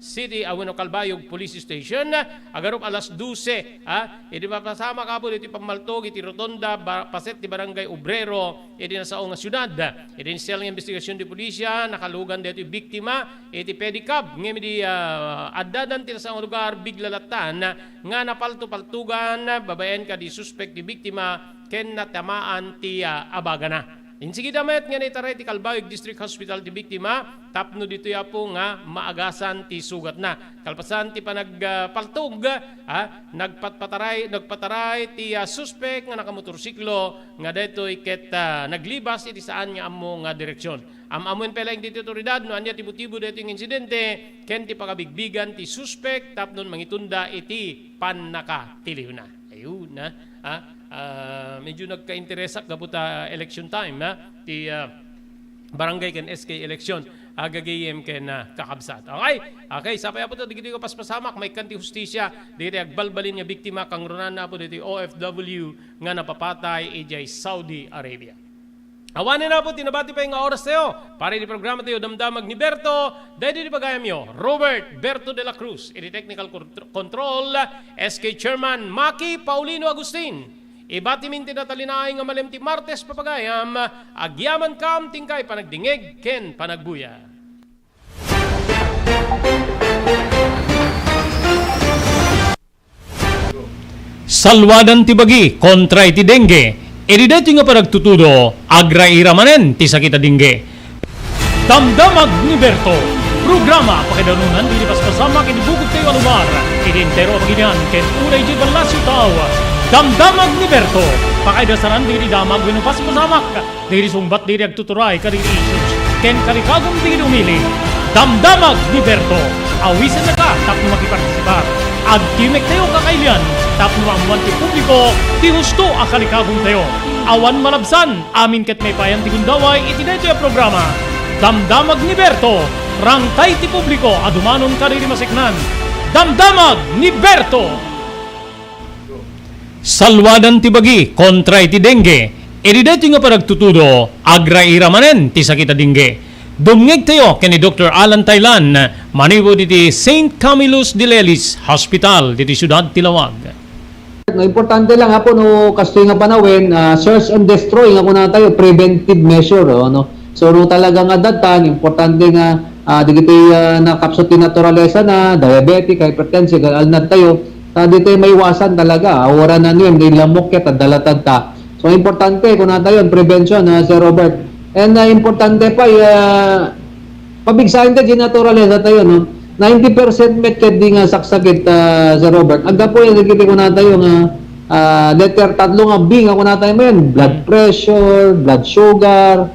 City, Aweno Calbayog Police Station. Agarop alas 12. Iti mapasama ka po iti pamaltog, iti rotonda, paset ti Barangay Obrero, iti nasaong nga syudad. Iti sel ng investigasyon di pulisya, nakalugan dito yung biktima, iti pedicab, ngayon di adadan ti nasaong lugar, biglalatan, nga napalto-paltugan, babayan ka di suspect di biktima, ken natamaan ti abagana. Insigi damet nga nitaray ti Calbayog District Hospital ti biktima, tapno dito ya po nga maagasan ti sugat na. Kalpasan ti panagpaltog, nagpataray ti suspect nga nakamotorsiklo, nga dito iket naglibas iti saan nga amo nga direksyon. Amuin pala yung dito otoridad, no anya tibo-tibo dito yung insidente, ken ti pagabigbigan ti suspect, tapnon mangitunda iti panakatiliw na. Ayun na, medyo nagka-interesa kaputa election time ti barangay ken SK election agagayem ken kakabsat. Okay, sapay po to digiti ko paspasamak may kanti hustisya diti agbalbalin nga biktima kang runan na po diti OFW nga napapatay ijay Saudi Arabia. Awanin na po, tinabati pa yung oras tayo para di programa tayo Damdamag ni Berto, dahil di pagayam nyo, Robert Berto de la Cruz, iti technical control, SK Chairman Maki Paulino Agustin, ibati minti na talinay nga malimti Martes papagayam, agyaman kam tingkay panagdingig ken panagbuya. Salwadan ti bagi kontra iti dengue. Irideto nga paragtutudo, agra-ira manen ti sakita dingge. Damdamag ni Berto, programa pakidanunan di paspasama kinibugog tayo alumar, idintero maginan ken unay di balasyo tao. Damdamag ni Berto, pakaidasaran di damag wino paspasamak, di sumbat di agtuturay kariri issues, ken karikagong di umili. Damdamag ni Berto, awisan na ka tapno makipartisipar. Agtimek tayo kakailian, tapno amuan ti publiko, ti husto akalikagong tayo. Awan malabsan, amin ket may payan ti gundaway, itinayto yung programa. Damdamag ni Berto, rangtay ti publiko, adumanon kariri masiknan. Damdamag ni Berto! Salwadan ti bagi, kontra iti dengue. Irideto nga paragtutudo, agra-ira manen ti sakita dingge. Dumngeg tayo kani Dr. Alan Taylan, maniwo diti St. Camillus de Lelis Hospital, diti Siyudad Tilawag. Importante lang po no kastoy nga panawin, search and destroy nga kuna tayo preventive measure no. So no talaga nga datan importante nga digiti na kapsot ti naturalesa na diabetic, hypertensive, alnad tayo. Dito may iwasan talaga. Awara na niyo ni lamok ket dalatad ta. So importante kuna tayo prevention Sir Robert. And importante pa pabigsahin ta di naturalesa tayo no. 90% met ket di nga saksakit Sir Robert. Agda po yung nagkiti ko na tayo nga letter tatlo nga B nga ko na tayo men. Blood pressure, blood sugar,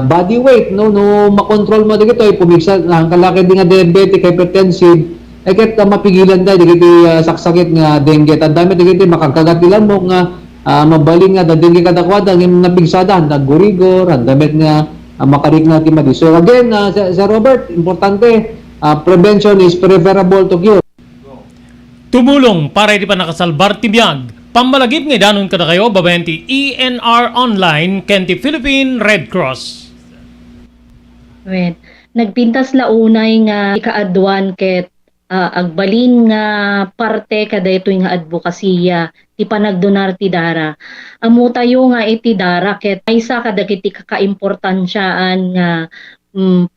body weight no makontrol mo dito ay pumigsa ang kalaki di nga diabetic, hypertensive ay ket mapigilan tayo dito saksakit nga dengue. Tandami dito makagkagatilan mo nga mabaling nga dengue kadakwada ng napigsada nagurigor andamit nga makarik na timadi. So again Sir Robert, importante prevention is preferable to cure. Tumulong para di pa nakasalbar ti biyag. Pamalagip nga danon kada kayo babayan ti ENR Online ken ti Philippine Red Cross. Wait, nagpintas launay nga ikaadwan ket agbalin nga parte kada ito nga advokasya ti panagdonar ti dara. Amo tayo nga iti dara ket aysa kadagiti kakaimportansyaan nga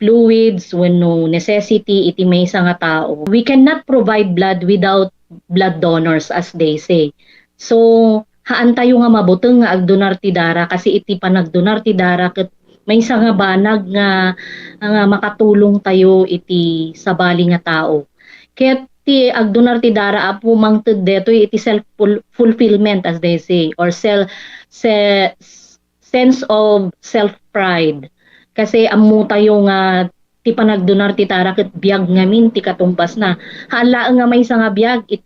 fluids when no necessity iti maysa nga tao. We cannot provide blood without blood donors as they say. So haan tayo nga mabuteng nga agdonar ti dara kasi iti panagdonar ti dara ket maysa nga banag nga makatulong tayo iti sabali nga tao. Ket ti agdonar ti dara apo mangted deto iti self fulfillment as they say or sense of self pride. Kasi amo tayo nga ti panagdonar ti tara ket biag ngamin ti katumbas na. Hala nga may nga biag it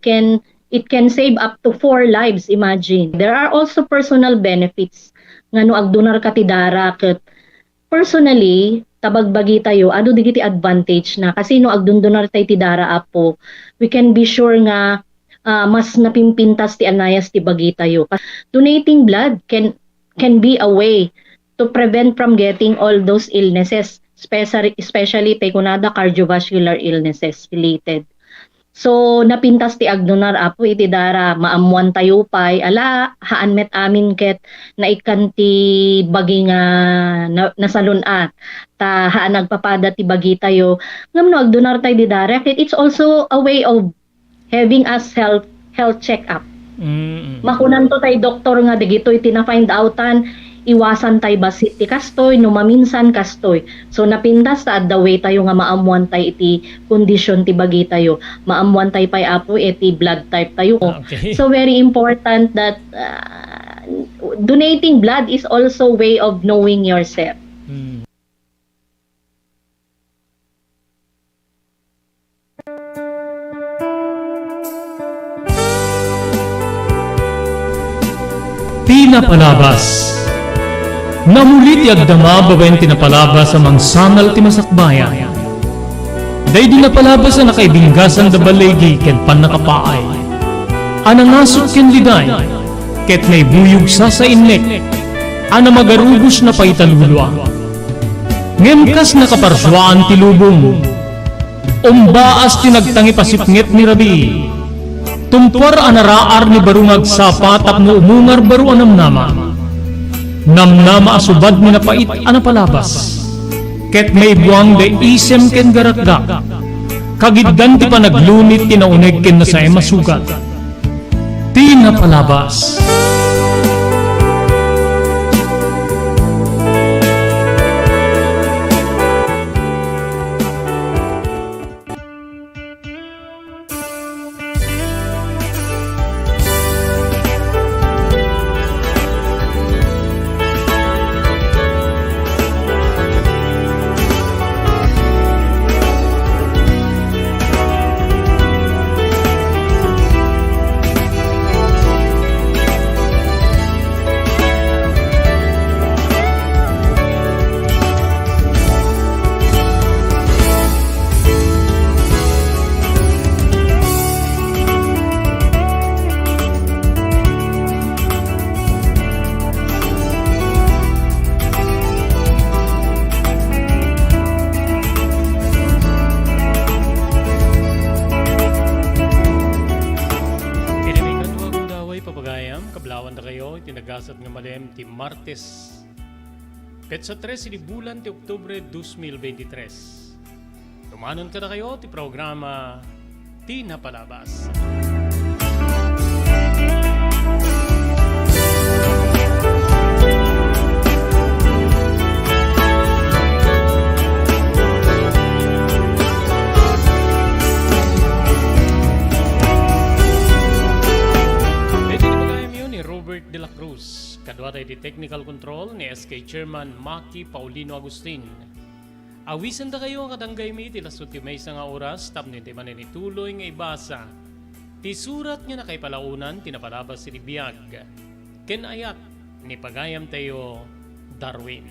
can save up to 4 lives, imagine. There are also personal benefits nga no agdonar ka ti dara ket personally tabagbagi tayo adu digiti advantage na kasi no agdondonar tayo ti dara apo we can be sure nga mas napimpintas ti anayas ti bagi tayo. Donating blood can be a way to prevent from getting all those illnesses especially tay kunada cardiovascular illnesses related. So napintas ti agdonar apo iti dara maamuan tayo pay ala haan met amin ket naikan ti bagi nga nasalunat ta haan nagpapada ti bagi tayo ngamno agdonar tayo di dara ket it's also a way of having us health check up. Makunan to tayo doktor nga dagito iti na find outan iwasan tayo basit ti kastoy no maminsan kastoy. So napindas ta the way tayo nga maamuan tayo iti kondisyon ti bagi tayo. Maamuan tayo pay apo iti blood type tayo. Okay. So very important that donating blood is also way of knowing yourself. Tinapalabas. Namulit yagdama babayan tinapalabas sa mangsangal ti masakbayan. Day di napalabas na nakaibinggasan da balegi ken pan nakapaay. Anangasot ken liday ket naibuyog sa innek. Ana magarubos na paitalulwa. Ngemkas nakaparswaan ti lubong. Umbaas tinagtangi pasipnget ni Rabi. Tumpar anaraar ni barungag sapa tapno umungar baru anamnama. Namnama asubad ni napait anapalabas. Ket may buwang de isem ken garakdak. Kagiddan ti panaglunit tinauneg ken nasay masugat. Tinapalabas. Tinagasat nga malem ti Martes Petsa 3 di bulan ti Oktubre 2023. Tumanon ka na kayo ti programa Tinapalabas. Robert de la Cruz, kadwa tayo di technical control ni SK Chairman Maki Paulino Agustin. Awisan da kayo ang katanggay mi tila suti may isang oras tapno hindi man tuloy nga ibasa. Ti surat nga na kay palaunan tinapalabas si Biyag. Ken ayat ni pagayam tayo Darwin.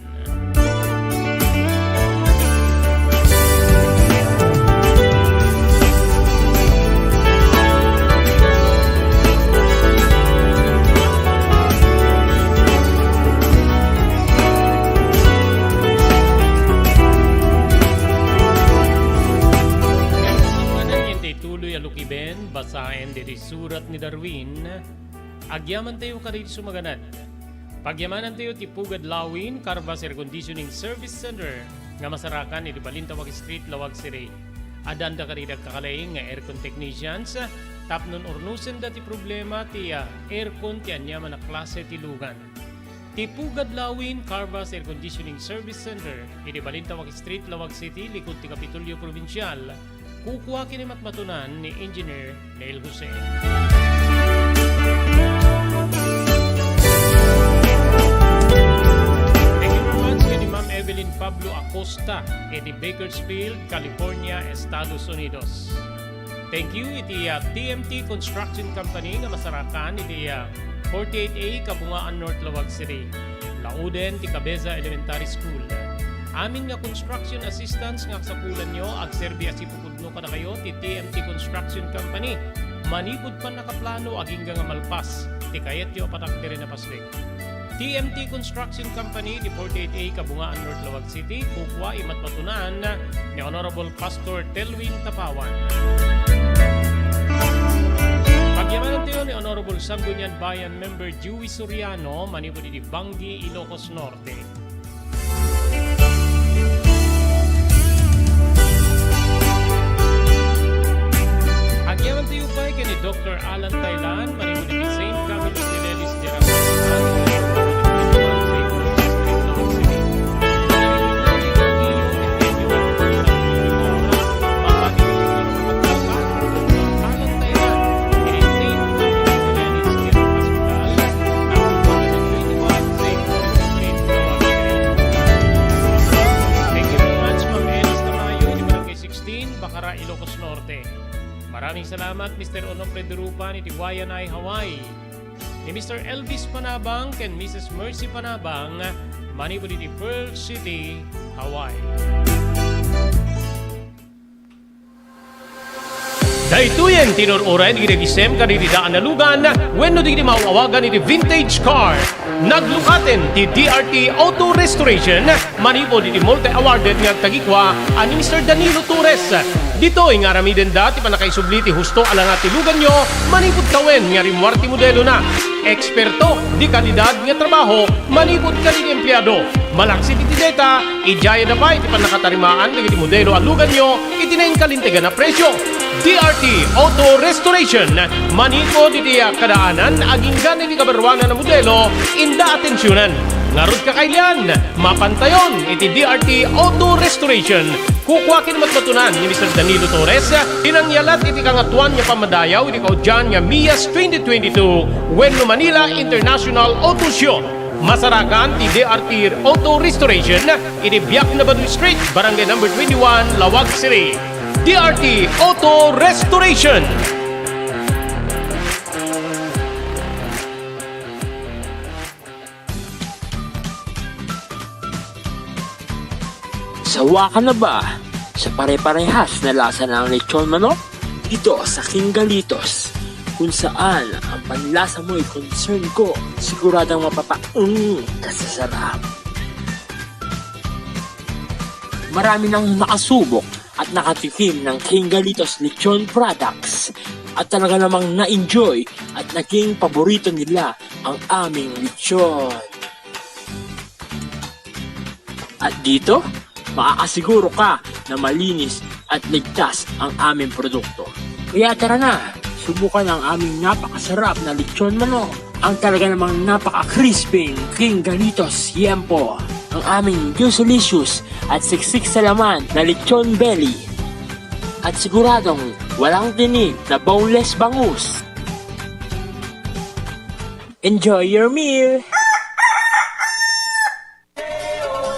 Alukiben, basahin diri surat ni Darwin, agyaman tayo karit sumaganad. Pagyamanan tayo ti Pugad Lawin, Carvas Air Conditioning Service Center, nga masarakan ni Balintawak Street, Lawag City. Adanda karit kakalaing nga aircon technicians, tapnon ornusen dati problema ti aircon ti anyaman na klase ti lugan. Ti Pugad Lawin, Carvas Air Conditioning Service Center, ni Balintawak Street, Lawag City, likod ti Kapitolyo Provincial. Kukuha kinimat matunan ni Engineer Neil Jose. Thank you very much kay Ma'am Evelyn Pablo Acosta iti Bakersfield, California, Estados Unidos. Thank you iti TMT Construction Company nga masarakan iti 48A Kabungaan North Lawag City. Lauden ti Cabeza Elementary School. Amin nga construction assistance nga sa pulan nyo ag serbi asi pupudno ka na kayo ti TMT Construction Company. Manipod pa nakaplano aging nga malpas ti kayat yo patak diri na paslig. TMT Construction Company, di 48A, Kabungaan, North Lawag City, Kukwa, Imat Matunan, ni Honorable Pastor Telwin Tapawan. Pagyamanan tayo ni Honorable Sangguniang Bayan Member Dewey Soriano, manipod di Bangi, Ilocos Norte. Agyaman tayo pa kay ni Dr. Alan Thailand, manipod di St. Camilo Sinelis de Ramadan, Bacara, Ilocos Norte. Maraming salamat Mr. Onofre Durupa ni Tiwayanay, Hawaii. Ni Mr. Elvis Panabang and Mrs. Mercy Panabang, manipod di Pearl City, Hawaii. Daytoyen tinururan di regisem kanididaan na lugan wenno di mauawagan iti vintage car. Naglukaten ti DRT Auto Restoration manipod iti multi-awarded nga tagikwa ani Mr. Danilo Torres. Dito nga aramiden dati panakaisubli ti husto alang ati lugan nyo manipod kawen nga rimwarti modelo na. Eksperto di kalidad nga trabaho manipod kalid empleyado. Malaksi ti data ijaya na pa iti panakatarimaan iti modelo alugan nyo itineng kalintegan na presyo. DRT Auto Restoration maniko diti kadaanan aging gani di kabarwanan na modelo inda atensyonan. Ngarod kakailan, mapantayon iti DRT Auto Restoration. Kukwakin matmatunan ni Mr. Danilo Torres, tinangyalat iti kangatuan niya pamadayaw iti kaudyan niya MIAS 2022 Wenno Manila International Auto Show. Masarakan ti DRT Auto Restoration iti Biak na Baduy Street, Barangay No. 21, Lawag City. DRT Auto Restoration. Sawa ka na ba sa pare-parehas na lasa ng lechon manok? Dito sa King Galitos, kung saan ang panlasa mo ay concern ko, siguradang kasasarap. Marami nang nakasubok at nakatikim ng King Galitos lechon products at talaga namang na-enjoy at naging paborito nila ang aming lechon. At dito, makakasiguro ka na malinis at ligtas ang aming produkto. Kaya tara na, subukan ang aming napakasarap na lechon manok. Ang talaga namang napaka-crispy King Galitos Yempo. Ang aming juicelicious at siksik sa laman na lechon belly. At siguradong walang tinig na boneless bangus. Enjoy your meal!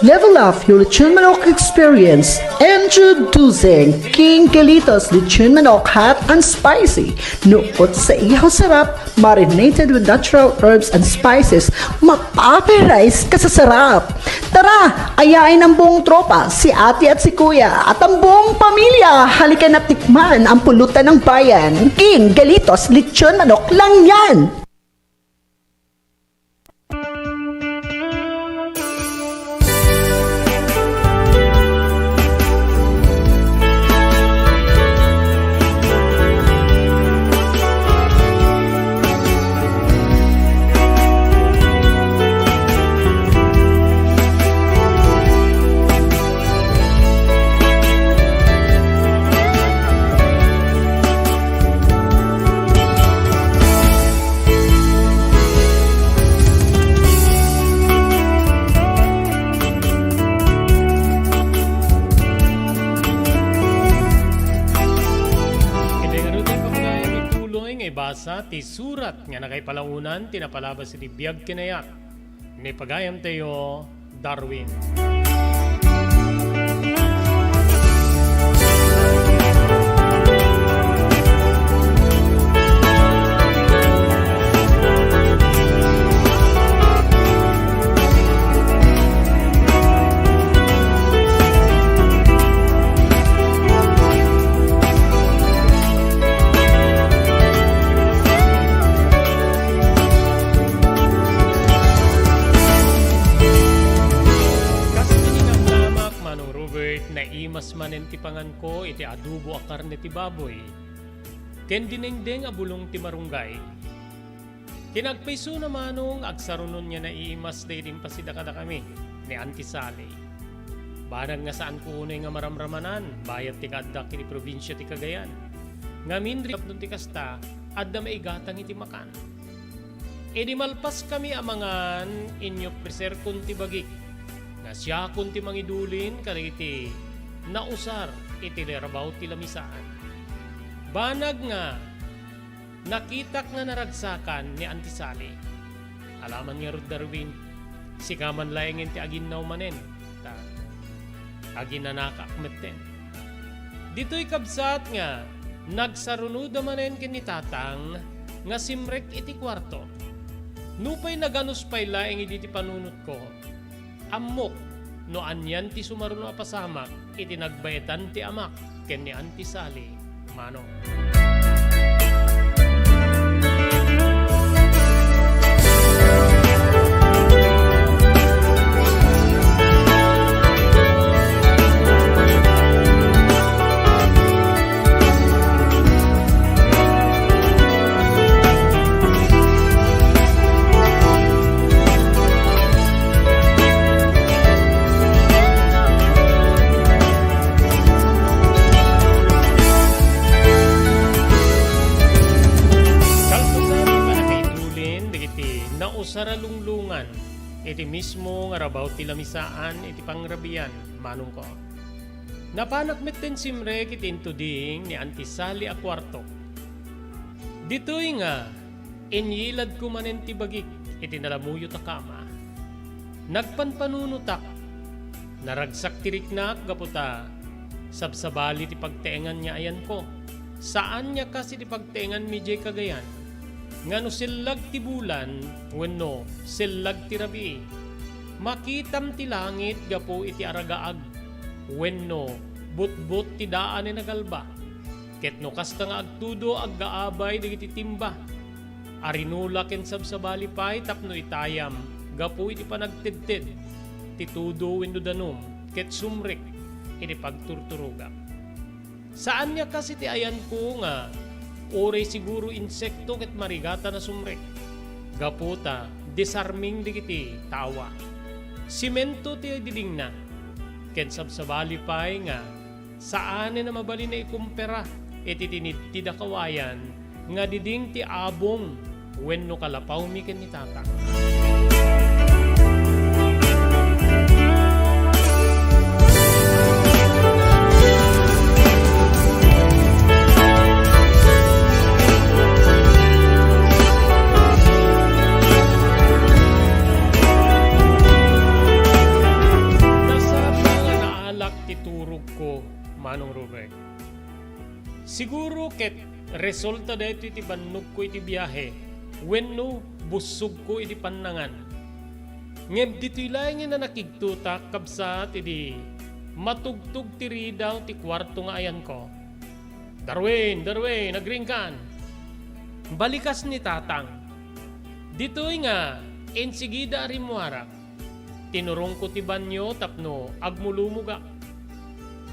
Level up your lechon manok experience. Introducing King Galitos Lechon Manok Hot and Spicy. Nukot sa ihaw sarap, marinated with natural herbs and spices, mapaperize ka sa sarap. Tara, ayain ang buong tropa, si ate at si kuya, at ang buong pamilya. Halika na tikman ang pulutan ng bayan. King Galitos Lechon Manok lang yan. Basa ti surat nga nakaypalaunan tinapalabas iti biag kinayat ni pagayam tayo Darwin. manen ti pangan ko iti adobo a karne ti baboy. Ken dinengdeng a bulong ti marunggay. Kinagpaiso na manong agsarunon niya na iimas da itin pasidakada kami ni Auntie Sally. Banag nga saan ko unay nga maramramanan, bayat ti kaddak iti probinsya ti Cagayan. Ngamin rin ti kasta, adda maigatang iti makan. E di malpas kami amangan inyo preser kun ti bagik. Nga siya kun ti mangidulin kariti nausar iti lerabaw ti lamisaan. Banag nga nakitak nga naragsakan ni Auntie Sally. Alaman nga Rod Darwin, si kaman laengin ti aginaw manen, ta aginanakakmetten. Dito'y kabsat nga, nagsarunuda manen kini tatang, nga simrek iti kwarto. Nupay naganos pay laeng iti ti panunot ko, ammok, no anyan ti sumaruno a pasamak, iti nagbayetan ti amak, ken ni Auntie Sally, manong. Saralunglungan, iti mismo nga rabaw ti lamisaan, iti pangrabian, manong ko. Napanak metten simrek iti intuding ni Auntie Sally a kwarto. Dito'y nga, inyilad ko manen ti bagik, iti nalamuyo ta kama. Nagpanpanunutak, naragsak tiriknak gaputa, sabsabali ti pagteengan niya ayan ko. Saan niya kasi ti pagteengan mi jay Cagayan? Ngano sillag ti bulan, wenno sillag ti rabi. Makitam ti langit gapo iti aragaag, wenno butbut ti daan ni nagalba. Ketno kasta nga agtudo aggaabay digiti timba. Arinula ken sabsabali pay tapno itayam, gapo iti panagtedted. Ti tudo wenno danom, ket sumrek iti pagturturugak. Saan niya kasi ti ayan ko nga oray siguro insekto ket marigata na sumrek. Gaputa, disarming digiti tawa. Simento ti diding na. Ken sabsabali pay nga, saan na mabali na ikumpera, iti tinid ti dakawayan, nga diding ti abong, wenno kalapaw mi ken ni tatang. Manong Robert. Siguro ket resulta dito iti bannug ko iti biyahe, wenno busog ko iti pannangan. Ngem dito'y laeng na nakigtutak kabsat iti matugtog ti ridaw ti kwarto nga ayan ko. Darwin, nagringkan. Balikas ni tatang. Dito'y nga, ensigida arimuarak. Tinurong ko ti banyo tapno agmulumuga.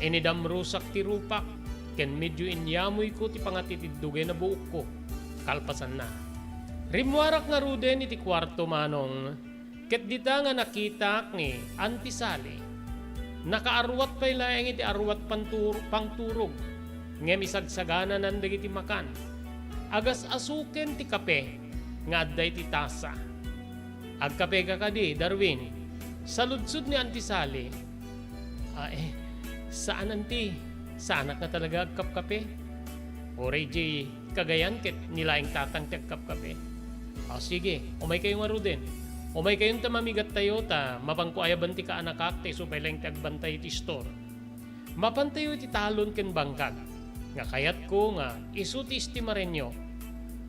Enidam rusak ti rupak, ken medyo inyamoy ko ti pangatitidugay na buok ko. Kalpasan na. Rimwarak nga ruden iti kwarto manong, ket dita nga nakita ni Auntie Sally. Nakaarwat pay laeng iti arwat pangturog, ngem isagsagana nandag iti makan. Agas asuken ti kape, nga adday ti tasa. Agkape ka kadi, Darwin. Sa ludsud ni Auntie Sally, saan anti? Saanak na talaga agkap-kape? Oray jay Cagayan ket nilaing tatang ti agkap-kape. Sige, umay kayong maruden. Umay kayong tamamigat tayo ta mapangko ayaban ti kaanakak ti supay lang ti agbantay ti store. Mapantayo ti talon ken bangkag. Nga kayat ko nga isu ti istimarenyo.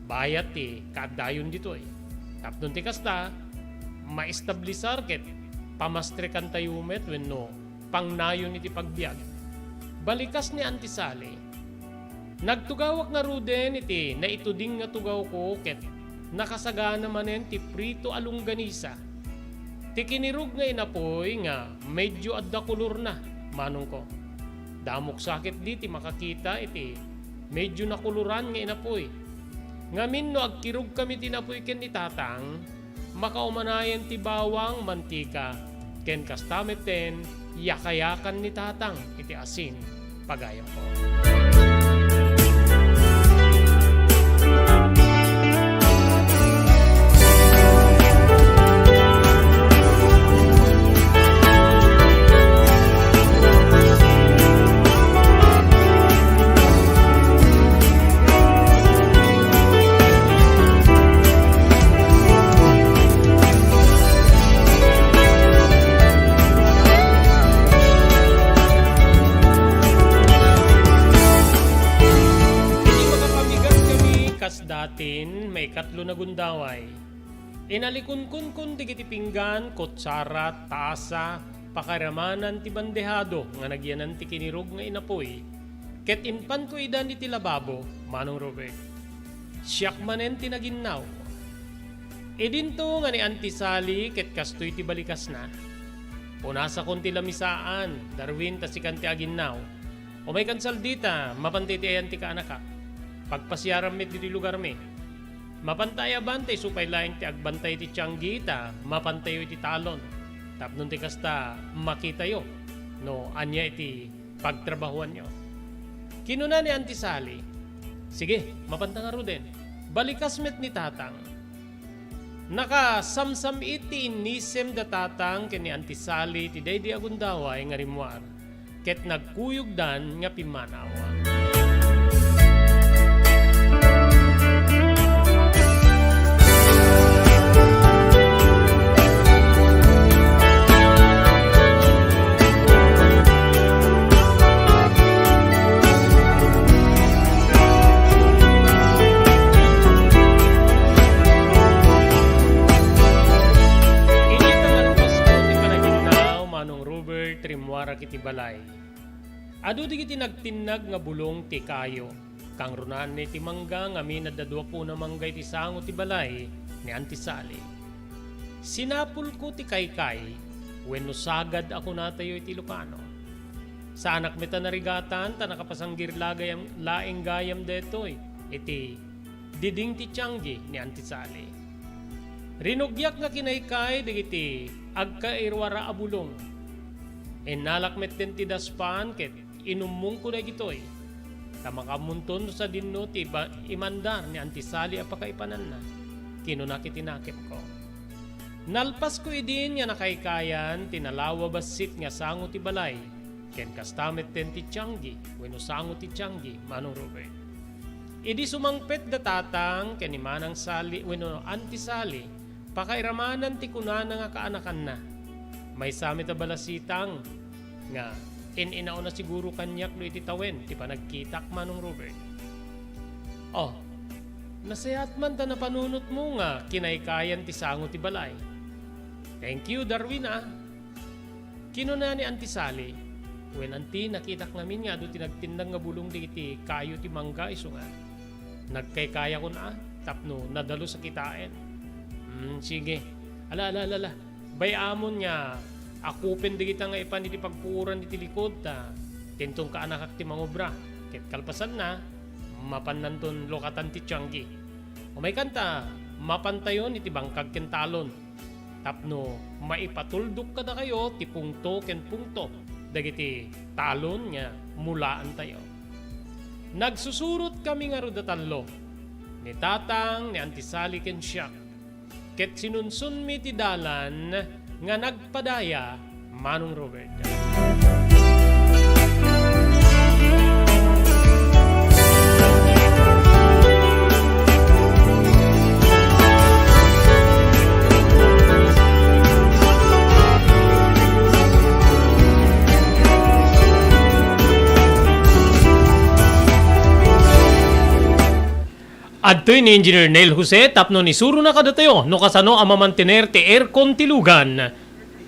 Bayat ti kaadayon ditoy. Tapnon ti kasta maestablisar ket pamastrekan tayo met wenno pangnayon iti pagbiag. Balikas ni Auntie Sally. Nagtugawak nga ruden iti naituding nga tugaw ko ket nakasagana manen ti prito alungganisa. Ti kinirug nga inapoy nga medyo adda kulor na manong ko. damok sakit diti makakita iti medyo nakuluran nga inapoy. Ngamin no agkirog kami tinapoy ken ni tatang, makaumanayan ti bawang mantika, ken kastameten yakayakan ni tatang iti asin pagayam ko. Datin may katlo na gundaway. Inalikun-kun digiti pinggan, kutsara, tasa, pakaramanan ti bandehado nga nagyanan ti kinirog nga inapoy. Ket inpan ko idan iti lababo, Manong Robert. Siyak manen ti naginnaw. Idinto nga ni Antisali ket kastoy ti balikas na. Punasa kon ti lamisaan, Darwin ta si kanti aginnaw. O may kansal dita, mapantay ti ayan ti kaanaka. Pagpasyaram mi diti lugar mi. Mapantay abantay supay laing ti agbantay ti Tianggita, mapantayo iti talon. Tapnon ti kasta makita yo, no anya iti pagtrabahuan nyo. Kinuna ni Antisali, sige, mapantang aro din. Balikas met ni tatang. Nakasamsam iti inisem da tatang ken ni Antisali ti daydi agundaway nga rimwar. Ket nagkuyog dan nga pimanawa. Trimwara kiti balay. Adu di kiti nagtinag nga bulong ti kayo. Kang runan ni ti mangga nga minadadwa po na manggay ti sango ti balay ni Antisali. Sinapul ko ti kaykay wenno sagad ako natayo iti Ilocano. Sa anak mita narigatan ta nakapasanggir lagayam laing gayam detoy iti diding ti Tianggi ni Antisali. Rinugyak nga kinaykay digiti agkairwara abulong. Nalakmet din ti daspan ket inumong ko na gitoy. Tamakamunton sa dinno ti imandar ni Antisali apakaipanan na. Kinunakit-inakip ko. Nalpas ko idin nga nakaykayan tinalawa basit nga sango ti balay. Ken kastamet din ti Tianggi wenno sango ti Tianggi, Manong Robert. Idi sumangpet da tatang ken ni Manang Sali wenno Antisali pakairamanan ti kunana nga kaanakan na. May samit a balasitang nga ininaw na siguro kanyak no iti tawen ti panagkitak, Manong Robert. Oh, nasayat man ta na panunot mo nga kinaykayan ti sango ti balay. Thank you, Darwin ah. Kinuna ni Antisali, wen anti nakitak ngamin nga do tinagtindang nga bulong di iti kayo ti mangga iso nga. Nagkaykaya ko na tapno nadalo sa kitain. Sige. Ala. Bayamon nga, akupin di kita nga ipan iti pagpuuran iti likod ta. Tintong kaanakak ti mangobra. Ket kalpasan na, mapananton lokatan ti Tianggi. O may kanta, mapantayon iti bangkag ken talon. Tapno, maipatuldok kada kayo ti pungto ken pungto. Dagiti talon nga mulaan tayo. Nagsusurot kami nga rudatanlo. Ni tatang, ni Antisali ken siyak. Ket sinunsun mi ti dalan nga nagpadaya, Manong Robert. Adtoy ni Engineer Nel Jose tapno ni suro na kadatayo no kasano ang mamantener ti aircon ti lugan.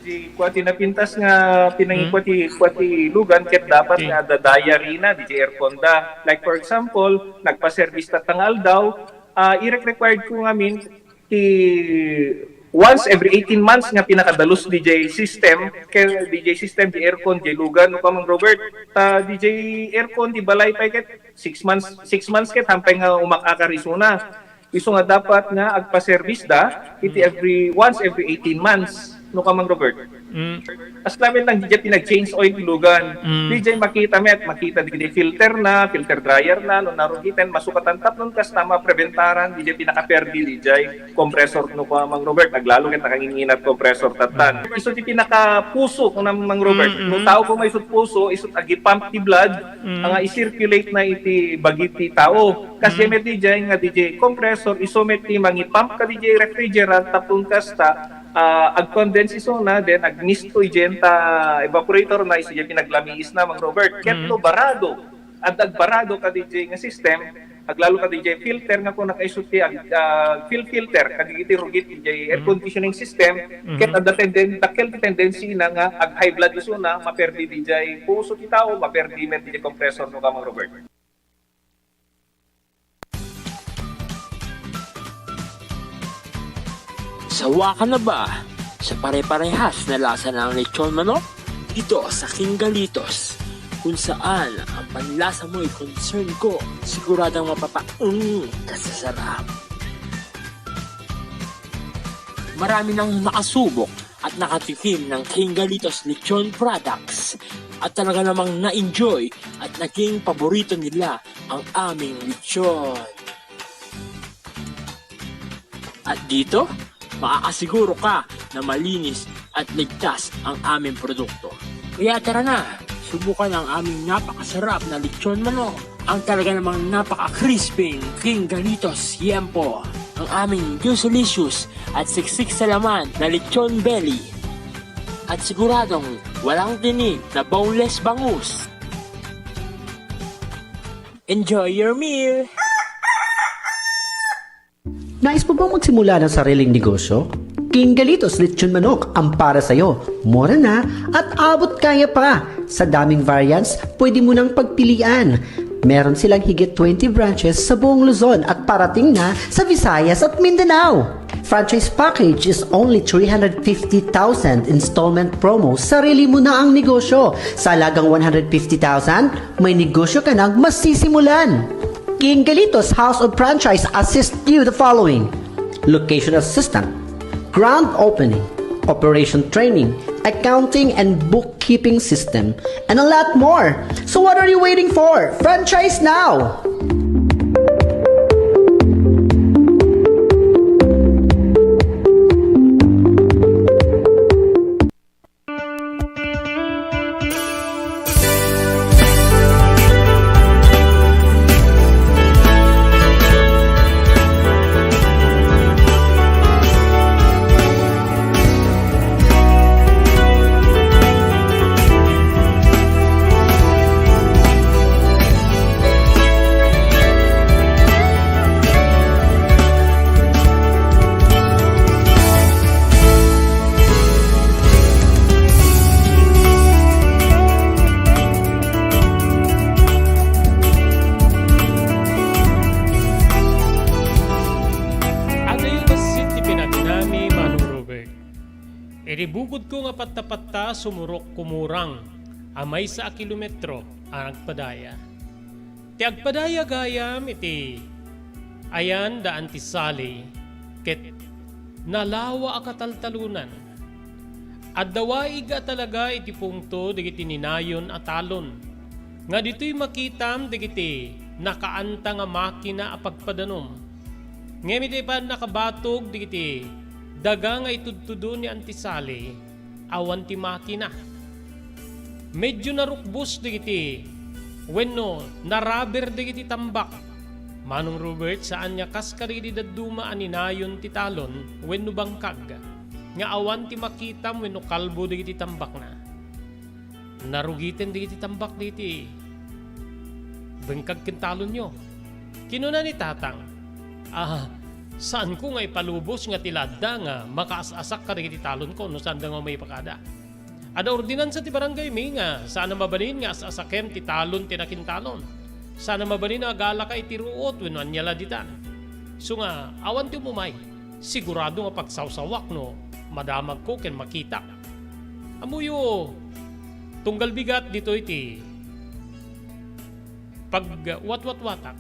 Di kwati napintas nga pinangikwati lugan ket dapat nga dadaya rina di aircon da. Like for example, nagpa-service ta tangal daw, i-required ko ngamin ti once every 18 months nga pinakadalos DJ system kay DJ system di aircon di lugan no Mang Robert DJ aircon di balay pa ket 6 months ket hampay nga umakakarisuna iso nga dapat nga agpa-service da iti once every 18 months no Mang Robert. As namin lang DJ pinag-change oil lugan. DJ makita di filter dryer na no narugitan masukatan tapnon kas tama preventaran DJ pinaka-perdi DJ compressor no Mang Robert naglalo ket nakanginginat compressor tatan. Iso di pinaka-puso no Mang Robert. No tao ko may isut puso isut agi pump ti blood nga i-circulate na iti bagiti tao. Kasi met DJ nga DJ compressor iso met ti mangi-pump ka DJ refrigerant tapon kasta ag-condense iso na then ag-misto igenta evaporator na iso yung pinaglamiis na Mang Robert ketlo barado at agbarado ka DJ nga system aglalo ka DJ filter nga kung nakaisuti filter kadigiti rugit DJ air conditioning system ket ada tendency na nga ag high blood iso na maperdi DJ puso ti tao maperdi met DJ compressor no ka Mang Robert. Sawa ka na ba sa pare-parehas na lasa ng lechon manok? Dito sa King Galitos, kung saan ang panlasa mo ay concern ko, siguradang kasasarap. Marami nang nakasubok at nakatikim ng King Galitos lechon products at talaga namang na-enjoy at naging paborito nila ang aming lechon. At dito, makakasiguro ka na malinis at ligtas ang aming produkto. Kaya tara na, subukan ang aming napakasarap na lechon manok. Ang talaga namang napaka-crisping King Galitos Yempo. Ang aming juicelicious at siksik sa laman na lechon belly. At siguradong walang tinig na boneless bangus. Enjoy your meal! Nais mo bang magsimula ng sariling negosyo? King Galitos Lechon Manok ang para sa'yo. Mura na at abot kaya pa. Sa daming variants, pwede mo nang pagpilian. Meron silang higit 20 branches sa buong Luzon at parating na sa Visayas at Mindanao. Franchise package is only 350,000 installment promo. Sarili mo na ang negosyo. Sa halagang 150,000, may negosyo ka nang masisimulan. King Galitos House of Franchise assist you the following: location assistant, grand opening, operation training, accounting and bookkeeping system, and a lot more. So what are you waiting for? Franchise now! Iribugod ko nga patta sumurok kumurang amay sa kilometro ang agpadaya. Ti agpadaya gayam iti ayan da antisali ket nalawa akataltalunan. Addawaig talaga iti pungto digiti ninayon atalon. Nga dito'y makitam digiti nakaanta nga makina a pagpadanom. Ngem iti pa nakabatog digiti daga nga itudtudo ni antisali awan ti makina. Medyo narukbos digiti wenno naraber digiti tambak. Manong Robert saan niya kaskaridi daduma aninayon ti talon wenno bangkag. Nga awan ti makitam wenno kalbo digiti tambak na. Narugiten digiti tambak digiti bangkag ken talon nyo. Kinuna ni tatang, saan ko nga ipalubos nga tilada nga makaasasak ka digiti talon ko no saan da nga may pakada. Ada ordinansa ti barangay mi nga sana mabalin nga asasakem ti talon tinakintalon. Sana mabalin nga gala ka iti ruot wenno anyala ditan. So nga awan ti umumay. sigurado nga pagsawsawak no, madamag ko ken makita. Amuyo, tunggal bigat dito iti pag wat-wat-watak.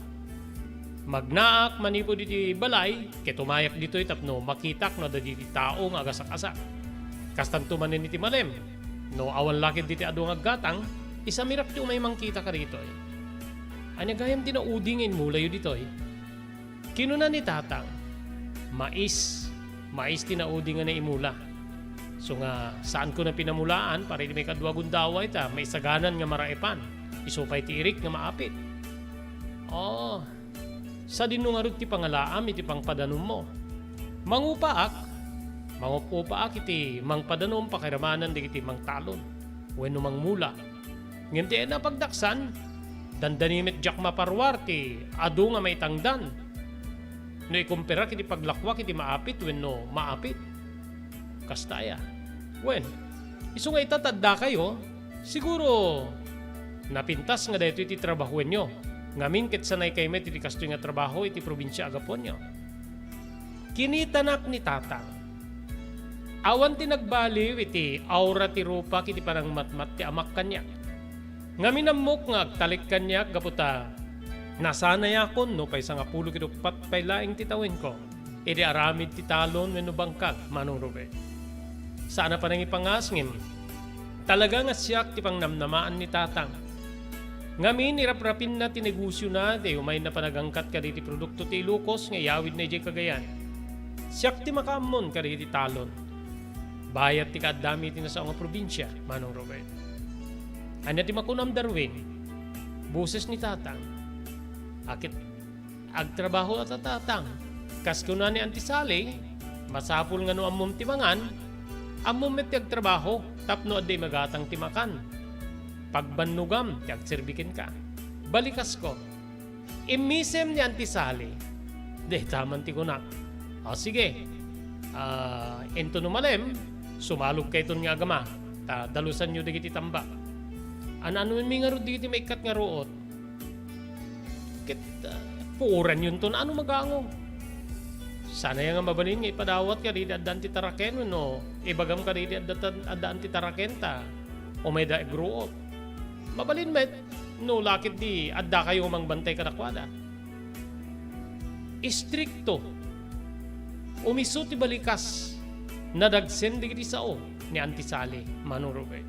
Magnaak manipo diti balay, ket tumayak dito itapno makitak no diti tao nga agasak-asak. Kastanto manen iti malem, no awan lakid diti adu nga gatang, isa mirap ti umay mangkita ka dito eh. Anya gayam tinaudingin mula yu dito eh. Kinuna ni tatang, mais tinaudingan na imula. So nga, saan ko na pinamulaan para may kadwa gundaway ta, may saganan nga maraipan, isupay ti irik nga maapit. Oh, sa dinungarod ti pangalaam iti pangpadanom mo. Mangupaak iti mangpadanom pakiramanan di iti mangtalon, wenno mangmula. Nginti na pagdaksan, dandanimit jak maparwar ti adu nga may tangdan. No ikumpira kiti paglakwak iti maapit wenno maapit. Kastaya. Wen, iso nga itatadda kayo, siguro napintas nga dito iti trabahuin nyo. Ngamin ket sanay kayo met iti kasto nga trabaho iti probinsya agapon nyo. Kinitanak ni tatang. Awan ti nagbaliw iti aura ti rupa kiti parang matmat ti amak kanya. Ngamin amok nga agtalik kanya gaputa nasanay akon no kaysa nga pulo kidukpat pay laing titawin ko. Iti aramid ti talon wenno bangkag Manong Robert. Sana pa nang ipangasngim. Talaga nga siyak ti pangnamnamaan ni tatang. Ngamin iraprapin na tinegosyo na di umay na panagangkat ka ti produkto ti Ilocos nga yawid na iti Cagayan. Siyak ti makamon ka ti talon. Bayat ti kadami ti nasa nga probinsya Manong Robert. Anya ti makunam Darwin. Boses ni tatang. Akit agtrabaho at tatang. Kas kuna ni Antisali, masapul nga no amom timangan, amom met ti agtrabaho, tapno aday magatang timakan. Pagbanugam, ti agserbikin ka. Balikas ko. Imisem ni Antisali. De, taman ti kunak. O sige, ento numalem, sumalog kayo ton nga agama. Dalusan nyo digiti tamba. Ano mi nga ro digiti maikat nga root. Ket puuran yun ton ano magango. Sana nga mabalin nga ipadawat ka didi addan ti taraken no ibagam ka didi addan ti taraken ta o may da gruot. Mabalin met no lakit di adda kayo mangbantay kadakwada. Istrikto. Umiso ti balikas nadagsen digiti sao ni Antisali Manong Robert.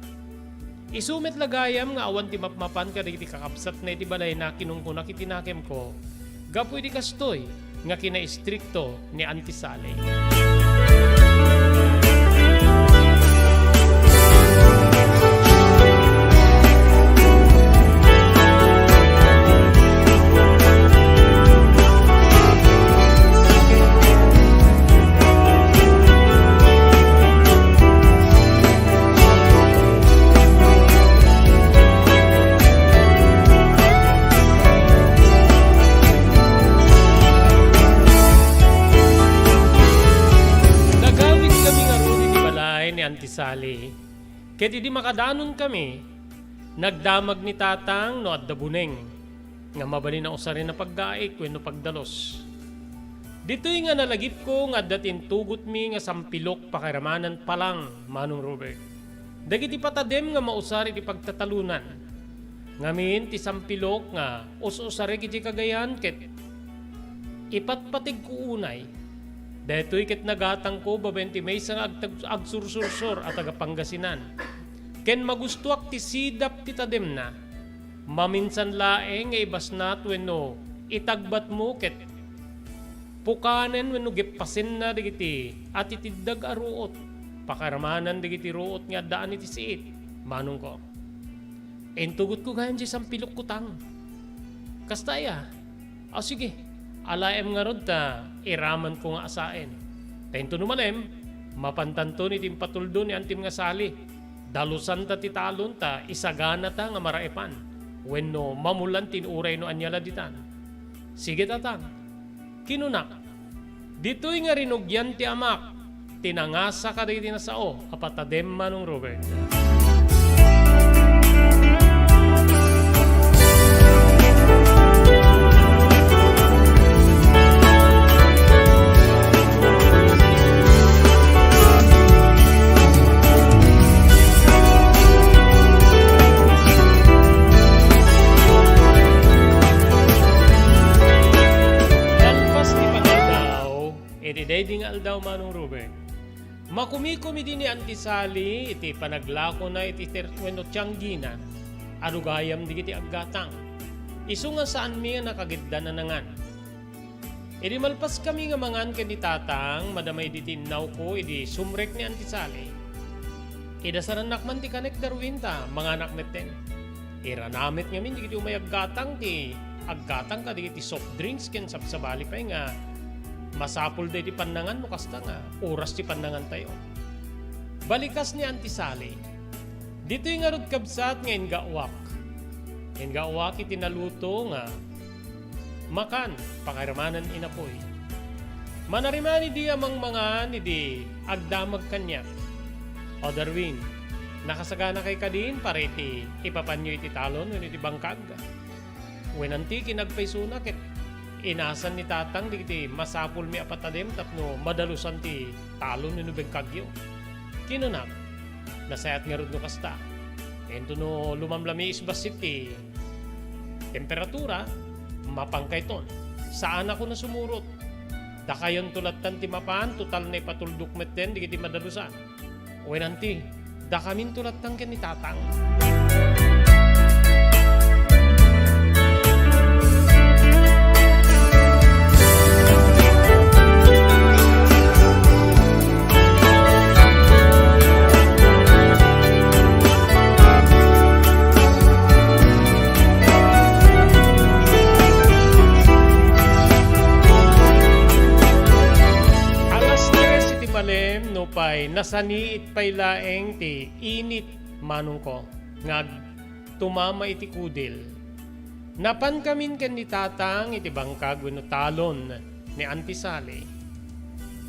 Isumit lagayam nga awan ti mapmapan ka digiti kakapsat na iti balay na kinungkunak itinakem ko. Gapoy di kastoy nga kinaistrikto ni Antisali. Antisali. Ket idi makadanon kami, nagdamag ni tatang no adda buneng, nga mabali na usarin na paggaik wenno pagdalos. Dito'y nga nalagip ko nga datin tugot mi nga sampilok pakiramanan palang Manong Robert. Dagiti patadem nga mausari ti pagtatalunan. Ngamin ti sampilok nga us-usari kiti Cagayan ket ipatpatig ko unay. Deto'y ket nagatang ko babenti may sang agsursursor at agapangasinan. Ken magustuak ti sidap ti tadem na. Maminsan laeng nga ibasnat wenno itagbat mo ket pukanen wenno gepasen na digiti at itiddag aruot. Pakaramanan digiti ruot nga daan iti siit. Manong ko. Entugot ko gayon di sampilok kutang. Kastaya. O sige. Alaem nga rod ta, iraman ko nga asaen. Tento numalem, mapantanto ni timpatuldo ni Antim nga sali. Dalusan ta ti talon ta, isagana ta nga maraipan. Wenno mamulan tinuray no anyala ditan. Sige tatang, kinunak. Dito'y nga rinugyan ti amak, tinangasa ka di tinasao, apatadem Manong Robert. aldaw manong Ruben. Makumi-kumi din ni Antisali, iti panaglako na iti terweno tiyanggi na, arugayam di kiti aggatang. Isu nga saan mi nga nakagidda na nangan. Idi malpas kami nga mangan ken di tatang, madamay di tinaw ko, idi sumrek ni Antisali. Ida saranak man ti kanek Darwin ta, mga anak meten. Iranamit ngamin di kiti umayaggatang ti aggatang ka di kiti soft drinks ken sabsabali pa nga masapul day ti pandangan no kasta nga oras ti pandangan tayo. Balikas ni Antisali. Dito yung arod kabsat nga ingawak. Ingawak iti naluto nga makan pakiramanan inapoy. Manarimani di amang mga ni di agdamag kanya. O Darwin, nakasagana kay kadin para iti ipapanyo iti talon o iti bangkag. Wenanti kinagpaisuna ket inasan ni tatang di iti masapul mi apatadem tapno madalusan ti talon no bangkagyo. Kinunap, nasayat nga rod no kasta. Ento no lumamlami isbasit ti temperatura, mapangkayton. Saan ako na sumurot? Dakayon tulatan ti mapan, total na ipatuldok metten di iti madalusan. Wenanti, dakamin tulatan ken ni tatang. Pay nasaniit pay laeng ti init manong ko ngag tumama iti kudil. Napan kamin ken ni tatang iti bangkag wenno talon ni Antisali.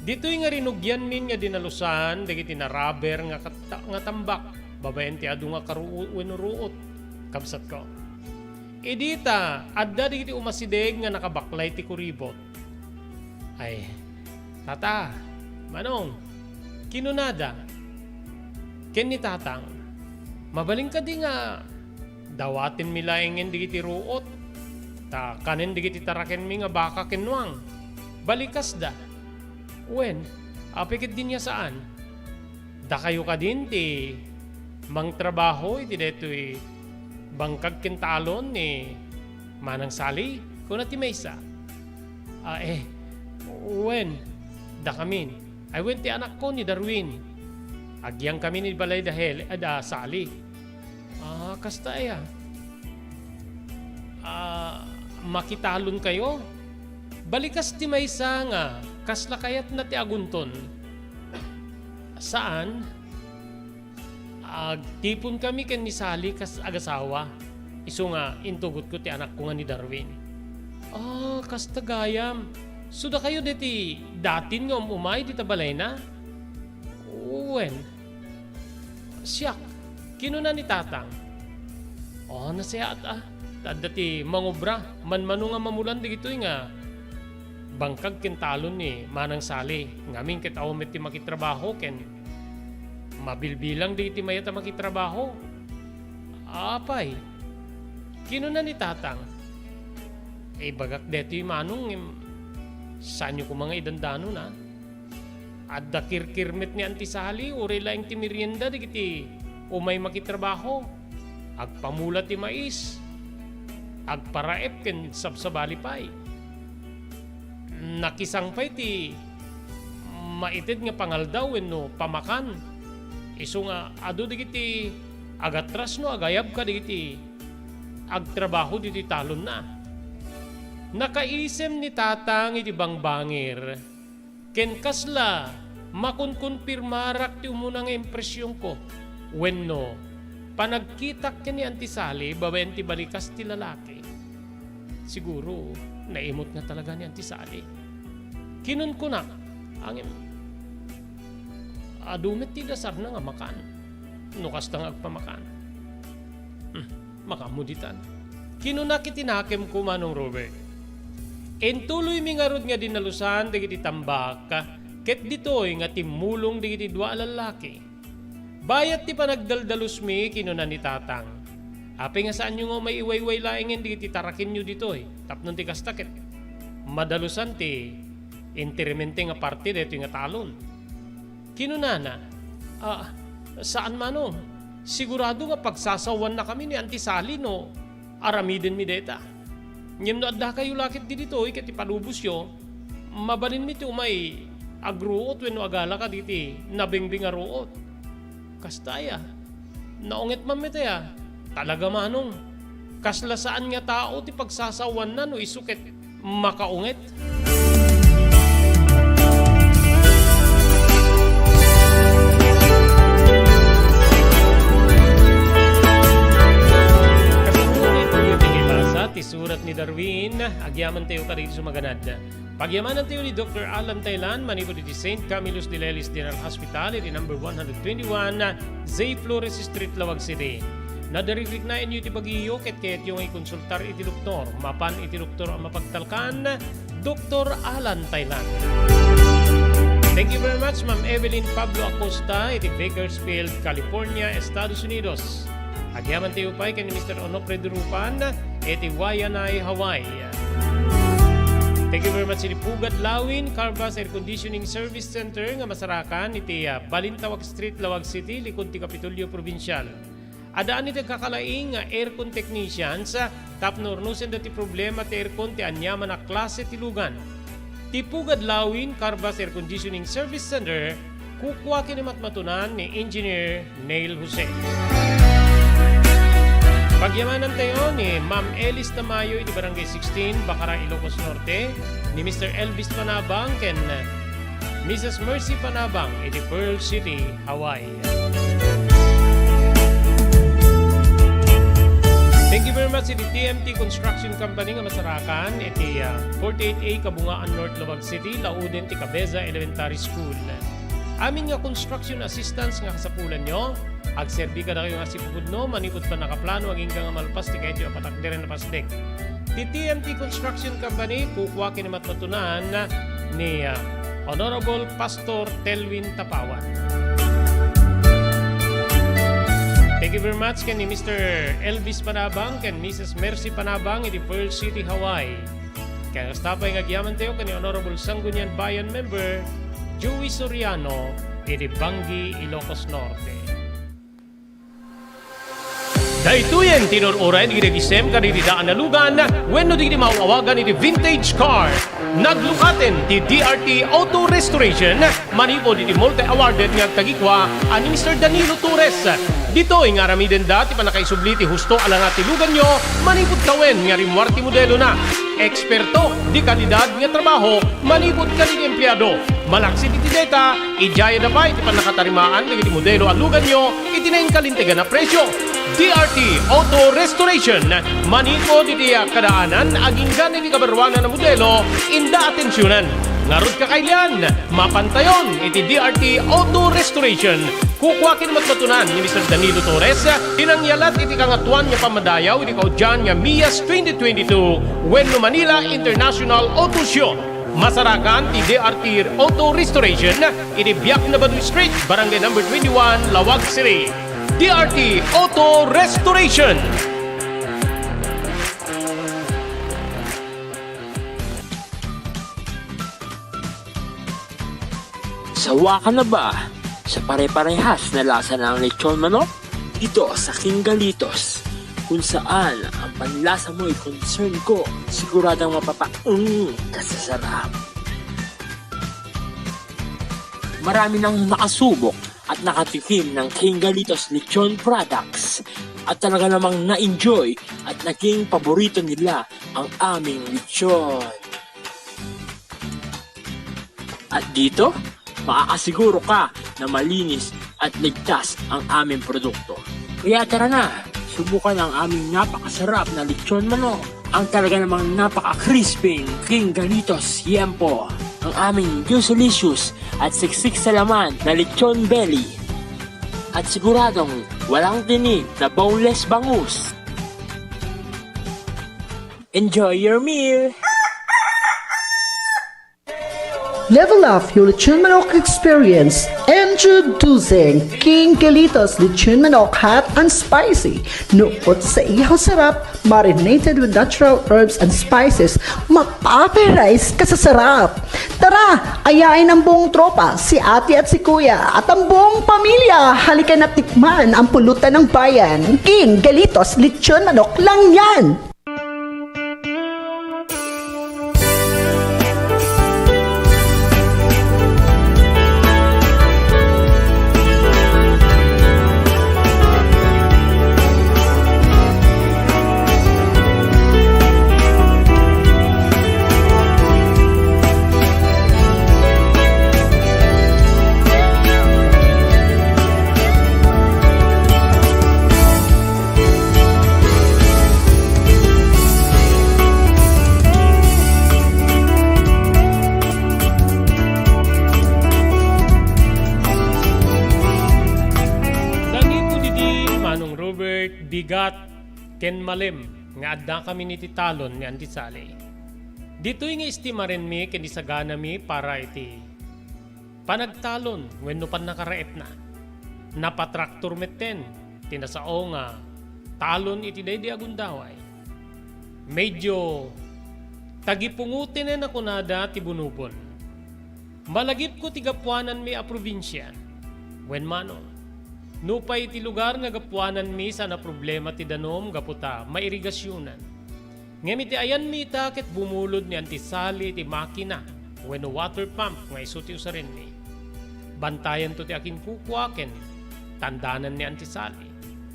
Dito'y nga rinugyan min nga dinalusan dagiti na rubber nga tambak babaen ti adu nga karuot wenno ruot kabsat ko. Idita adda dagiti umasideg nga nakabaklay ti kuribot. Ay tata manong kinunada, ken ni tatang, mabaling ka di nga, dawatin mi laengin di kiti ruot, ta kanin di kiti taraken mi nga baka kenwang, balikas da, wen, apikit din niya saan, da kayo ka din ti, mang trabaho iti deto'y, bangkag kentalon ni, manang sali, kuna ti maysa, wen, da kamin, ay went ti anak ko ni Darwin. Agyang kami ni balay dahil sali. Kasta makitalon kayo. Balikas ti maysa nga kasla kayat na ti agunton. Saan? Agtipon kami ken ni Sali kas agasawa. Isu nga intugot ko ti anak ko nga ni Darwin. Kasta gayam. Suda kayo diti datin nga umay dita balay na? Wen. Siyak. Kinuna ni tatang. Nasayat Tadda ti mangobra. Manmano nga mamulan di gito'y nga. Bangkag kentalon ni Manang Sali. Ngamin ket awmet ti makitrabaho ken. Mabilbilang di ti mayata makitrabaho. Apay. Kinuna ni tatang. Bagak deti manong saan nyo ko mga idandano na? Adda kirkirmet ni Antisali, uri laing ti merienda di kiti umay makitrabaho. Agpamulat ti mais. Agparaep ken sabsabali pay. Nakisang pay ti maited nga pangaldaw no pamakan. Isu nga adu di kiti agatras no agayab ka di kiti agtrabaho di talon na. Nakaisem ni tatang iti bangbangir. Ken kasla makunkunpirmarak ti umunang impresyon ko. Wenno, panagkitak ken ni Antisali babaen ti balikas ti lalaki. Siguro, naimot nga talaga ni Antisali. Kinun ko na, angin, adumet ti dasar na nga makan. Nukas tang agpamakan. Makamuditan. Kinunakit tinakem ko manong Robert. Entuloy mi nga rod nga dinalusan digiti tambak, ket ditoy nga timulong digiti dua lalaki. Bayat ti panagdaldalus mi kinuna ni tatang. Api nga saan nyo nga may iwayway laingin digiti tarakin nyo ditoy. Tapnon ti kastaket. Madalusan ti Interimente nga parte dito nga talon. Kinunana, saan mano? Sigurado nga pagsasawan na kami ni Auntie Sally no, aramidin mi deta. Ngem no adda kayo lakit di dito, ikat ipalubos yo, mabalin mi ti umay agruot wenno agala ka diti, nabingbing aruot. Kastaya, naunget mamitaya, talaga manong, kaslasaan nga tao ti pagsasawan na no isuket makaunget. Ti surat ni Darwin, agyaman tayo ka rin sumaganad. Pagyamanan tayo ni Dr. Alan Taylan, manipod di St. Camillus de Lelis General Hospital, iti number 121, Zay Flores Street, Lawag City. Nadarigrig na inyo ti bagiyo, ket yung ay konsultar iti doktor, mapan iti doktor ang mapagtalkan, Dr. Alan Taylan. Thank you very much, Ma'am Evelyn Pablo Acosta, iti Bakersfield, California, Estados Unidos. Agyaman tayo pa kay ni Mr. Onofre Durupan, iti Waianae, Hawaii. Thank you very much iti Pugad Lawin, Carvas Air Conditioning Service Center nga masarakan iti Balintawak Street, Lawag City, likod ti Kapitolyo Provincial. Adaan iti kakalaing aircon technicians, tapnornusen dati problema ti aircon ti anyaman na klase ti lugan. Ti Pugad Lawin, Carvas Air Conditioning Service Center, kukwa kinimatmatunan ni Engineer Neil Jose. Pagyamanan tayo ni Ma'am Elis Tamayo iti Barangay 16, Bacara, Ilocos Norte, ni Mr. Elvis Panabang ken Mrs. Mercy Panabang iti Pearl City, Hawaii. Thank you very much iti TMT Construction Company nga masarakan iti 48A Kabungaan North, Lawag City, lauden ti Cabeza Elementary School. Amin nga construction assistance nga kasapulan nyo, agserbi ka na kayo nga si Pupudno, manipod pa nakaplano, aging nga malpas, ti kahit yung apatakdirin na pasdek. Ti TMT Construction Company, kukuha kinimatmatunan ni Honorable Pastor Telwin Tapawan. Thank you very much ni Mr. Elvis Panabang ken Mrs. Mercy Panabang iti Pearl City, Hawaii. Kaya stapay nga agyaman tayo ni Honorable Sangguniang Bayan Member Joey Soriano iti Bangi, Ilocos Norte. Daytoyen tinururay di regisem kanididaan na lugan wenno di mauawagan iti vintage car. Naglukaten ti DRT Auto Restoration manipod iti multi-awarded nga tagikwa ani Mr. Danilo Torres. Dito ang aramiden dati pa nakaisubli ti husto alang ati lugan nyo manipod kawen nga rimwarti modelo na. Eksperto di kalidad nga trabaho manipod kalid empleyado. Malaksi iti data, ijaya na pa iti panakatarimaan ng iti modelo alugan nyo iti na yung kalintigan na presyo. DRT Auto Restoration manipod iti kadaanan aging ganin iti kabarwanan na modelo inda atensyonan. Ngarod kakailan, mapantayon iti DRT Auto Restoration. Kukwakin matmatunan ni Mr. Danilo Torres, tinangyalat iti kangatuan nga pamadayaw iti kaudyan nga MIAS 2022 wenno Manila International Auto Show. Masarakan ti DRT Auto Restoration iti Biak na Baduy Street, Barangay number 21, Lawag City. DRT Auto Restoration. Sawa ka na ba sa pare-parehas na lasa ng lechon manok? Dito sa King Galitos, kung saan ang panlasa mo ay concern ko, siguradang kasasarap. Marami nang nakasubok at nakatikim ng King Galitos lechon products at talaga namang na-enjoy at naging paborito nila ang aming lechon. At dito, makakasiguro ka na malinis at ligtas ang aming produkto. Kaya tara na, subukan ang aming napakasarap na lechon manok. Ang talaga namang napaka-crisping King Galitos Yempo. Ang aming juicelicious at siksik sa laman na lechon belly. At siguradong walang tinig na boneless bangus. Enjoy your meal! Level up your lechon manok experience. Introducing King Kelitos Lechon Manok Hot and Spicy. Nukot sa ihaw sarap, marinated with natural herbs and spices, mapaperize ka sa sarap. Tara, ayain ang buong tropa, si ate at si kuya, at ang buong pamilya. Halika na tikman ang pulutan ng bayan. King Kelitos Lechon Manok lang yan. Bigat ken malem nga adda kami ni titalon ni Antisale. Dito'y nga estima rin mi ken isagana mi para iti panagtalon wenno pan nakaraet na. Napatraktor metten tinasao nga talon iti daydi agundaway. Medyo tagipungutin na kunada ti bunubon. Malagip ko ti gapuanan mi a probinsya. Wen manong nupay ti lugar nga gapuanan mi sa na problema ti danom gaputa mairigasyonan. Ngem iti ayan mi ket bumulod ni Antisali ti makina wenno water pump nga isu ti usarin mi. Bantayan to ti akin kukwaken tandanan ni Antisali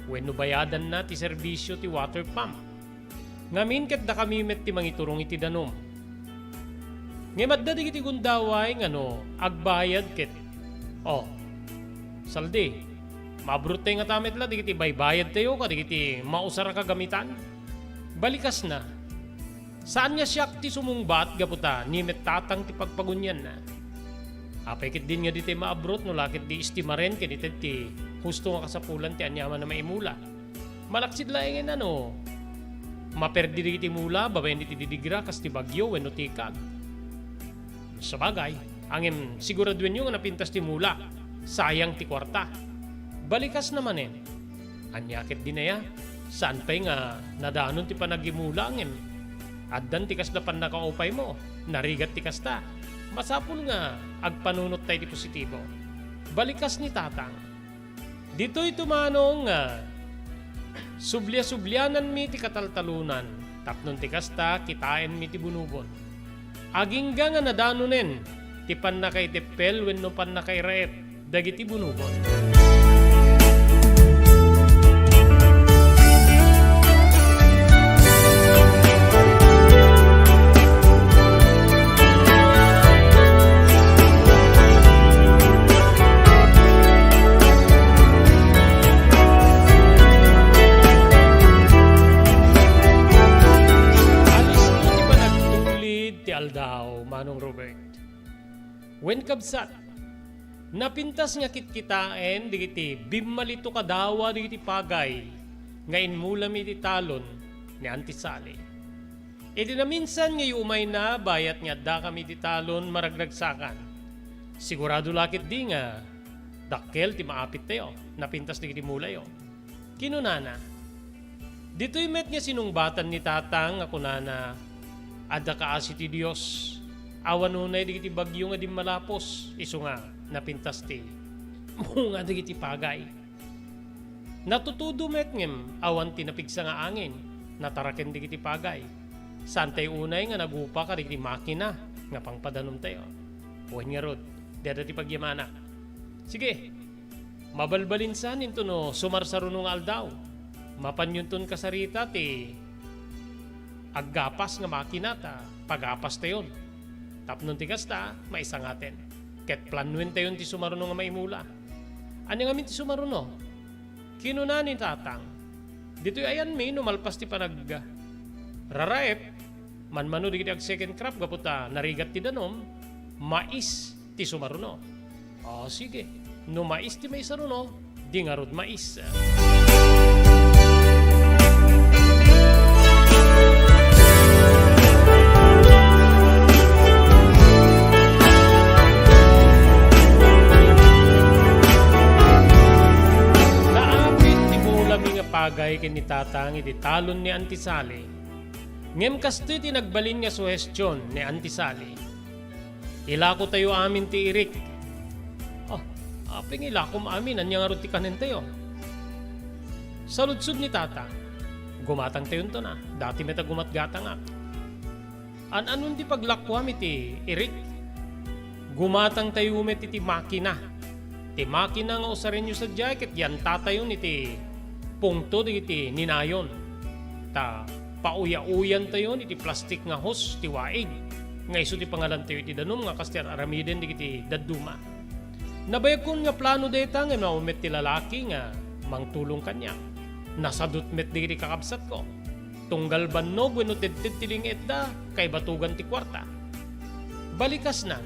wenno bayadan na ti serbisyo ti water pump. Ngamin ket da kami met ti mangiturong iti danom. Ngem adda digiti gundaway ngano agbayad ket saldi mabrute nga tamit la, digiti baybayad tayo ka, digiti mausara ka gamitan. Balikas na. Saan nga siyak ti sumungbat gaputa, nimet tatang ti pagpagunyan na. Apekit din nga diti maabrot, no lakit di istima rin, kanit ti husto nga kasapulan ti anyaman na maimula. Malaksid laing ano, maperdi digiti mula, babayan ti didigra, kas ti bagyo, wenno ti kag. Sa bagay, angem siguraduen nyo nga napintas ti mula, sayang ti kwarta. Balikas naman anyakit din na saan pa'y nga nadaanon ti panagimulangin. Addan ti kasda pan nakaupay mo, narigat ti kasda. Masapul nga agpanunot tayo ti positibo. Balikas ni tatang. Dito'y tumanong sublya-sublyanan mi ti kataltalunan. Tapnon ti kasda, kitain mi ti bunubon. Agingga nga nadanonen, ti pan nakay tepel wenno pan nakay raep, dagiti bunubon. Aldaw, Manong Robert. When kabsat, napintas nga kitkitain, digiti bimmalito kadawa, digiti pagay, ngayon mula mi ti talon ni Antisali. Iti na minsan nga umay na, bayat nga da kami ti talon maragragsakan. Sigurado lakit di nga, dakkel ti maapit tayo, napintas digiti mula yo. Kinunana, dito'y met nga sinungbatan ni tatang ako na adda kaasi ti Dios. Awan unay digiti bagyo nga di malapos. Isu nga napintas ti nga digiti pagay. Natutudo met ngem awan ti napigsa nga angin. Nataraken digiti pagay. Santay unay nga nagupa ka digiti makina nga pangpadanom tayo. Buwan nga rod, dada ti pagyamana. Sige, mabalbalinsan into no sumarsarunong aldaw. Mapanyunton kasarita ti aggapas nga makina ta, pagapas tayon. Tapnon ti kasta, maisangaten. Ket planuin tayon ti sumaruno nga maimula. Ano nga min ti sumaruno? Kinuna ni tatang. Dito'y ayan mi, numalpas ti panag raraep, manmano di ag second crop, gaputa narigat ti danom, mais ti sumaruno. Sige, no mais ti may saruno, di nga rod mais. ipagay ken ni tatang iti talon ni Antisali. Ngem kastoy ti nagbalin nga suhestyon ni Antisali. Ilako tayo amin ti irik. Aping ilakom amin, anya nga ti kanin tayo. Sa lutsud ni tata, gumatang tayo to na, dati meta gumatgatang ak. Anon ti paglakwam iti irik? Gumatang tayo met iti makina. Ti makina nga usarin nyo sa jacket, yan tatayon iti pungto iti ninayon. Ta pauya-uyan tayo iti plastik nga hos ti waig. Nga iso ti pangalan tayo iti danom nga kaster aramiden iti daduma. Nabayag kun nga plano deta nga naumet ti lalaki nga mangtulong kanya. Nasadot met di kakabsat ko. Tunggal bannog wenno tedted tiling etda kay batugan ti kwarta. Balikas na.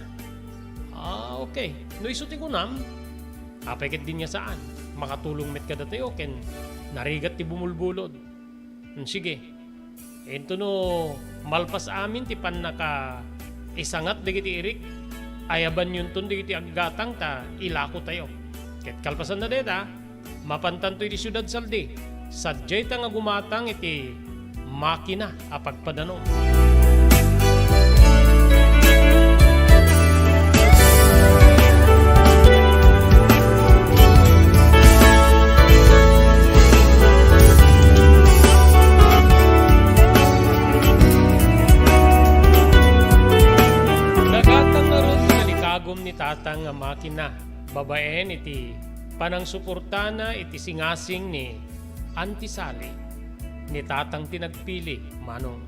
Okay. No iso ti kunam. Apeket din niya saan. Makatulong met kada tayo ken narigat ti bumulbulod. Sige. Ento no malpas amin ti pan naka isangat digiti irik. Ayaban yun ton digiti aggatang ta ilako tayo. Ket kalpasan na deta, mapantanto iti syudad saldi. Sadyay ta nga gumatang iti makina a pagpadanom. Ni tatang nga makina babaen iti panang suportana iti singasing ni Antisali ni tatang tinagpili manong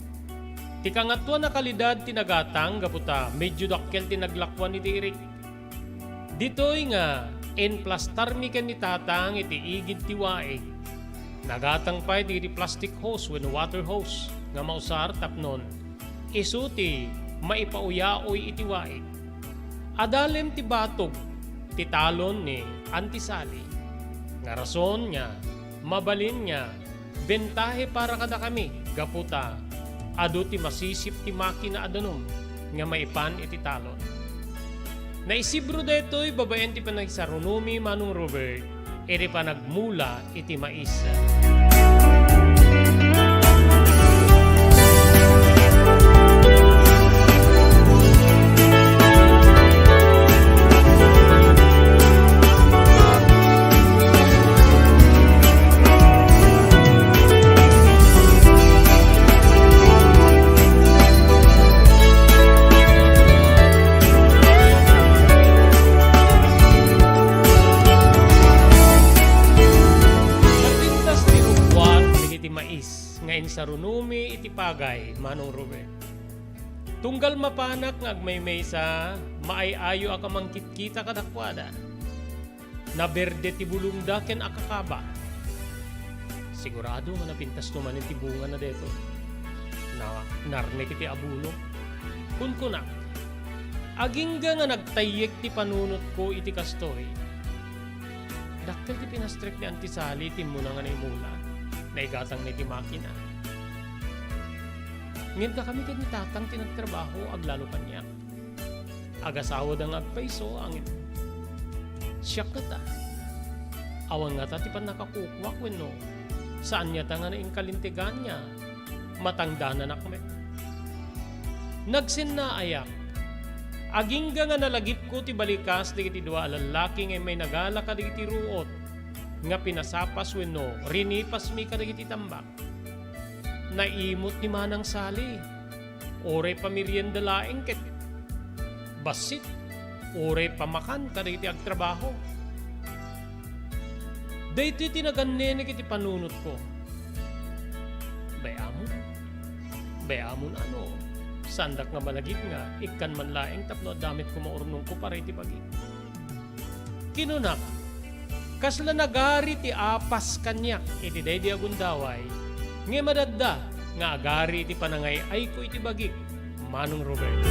ti kangatwa na kalidad tinagatang gaputa medyo dakkel tinaglakwan iti irik ditoy nga enplastarmi ken ni tatang iti igid ti waig nagatang pa iti plastic hose wenno water hose nga mausar tapnon isu ti maipauyaoy iti waig. Adalem ti batog ti talon ni Antisali. Nga rason nga mabalin nga bentahe para kada kami gaputa adu ti masisip ti makina adanom nga maipan iti talon. Naisibro detoy babaen ti panagsarunumi manong Robert iti panagmula iti mais. Sa runumi iti pagay manong Robert. Tunggal mapanak ng agmaymay sa maayayo akamangkit-kita kadakwada. Na berde ti bulungda ken akakaba. Sigurado nga napintas tumanin ti bunga na deto. Na narnek iti abuno. Kunkunak. Agingga nga nagtayek ti panunot ko iti kastoy. Dakkel ti pinastrek ni Antisali ti muna nga naimula. Naigatang ni ti makina. Ngayon ka kami ni tatang tinagtrabaho aglalo kanya. Agasawa dang agpaiso ang siyak ka ta. Awan nga ta ti pan nakakukwak wenno. Saan niya ta nga naing kalintigan niya? Matangda na nakmet. Nagsin na ayak. Agingga nga nalagip ko ti balikas digiti dua lalaki nga may nagala ka digiti ruot. Nga pinasapas wenno rinipas mi ka digiti tambak. Naimot ni Manang Sali. Ore pamirienda laeng ket basit. Ore pamakan kada iti agtrabaho. Daytoy tinagannenek iti panunot ko. Bayamon ano. Sandak nga malagip nga ikkan man laeng tapno damit ko maurnong ko para iti pagi. Kinunak. Kasla nagari ti apas kanyak iti daydi agundaway. Nga madadda nga agari iti panangay ay ko iti bagik manong Robert.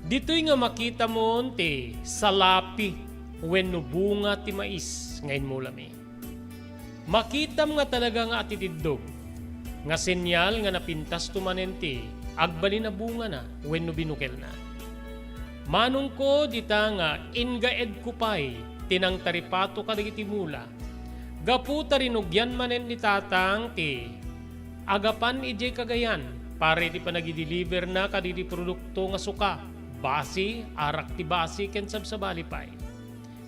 Dito'y nga makita mo ti salapi wenno bunga ti mais ngayon mo lami. Makita nga talaga nga atitidog nga senyal nga napintas tumanenti agbali na bunga na wenno binukel na. Manong ko dita nga ingaed kupay tinang taripato kadagiti mula. Gaputa rinugyan manen ni tatang ti agapan ijay kagayan pare ti panagideliver na kaditi produkto nga suka. Basi, arak ti basi ken sabsabalipay.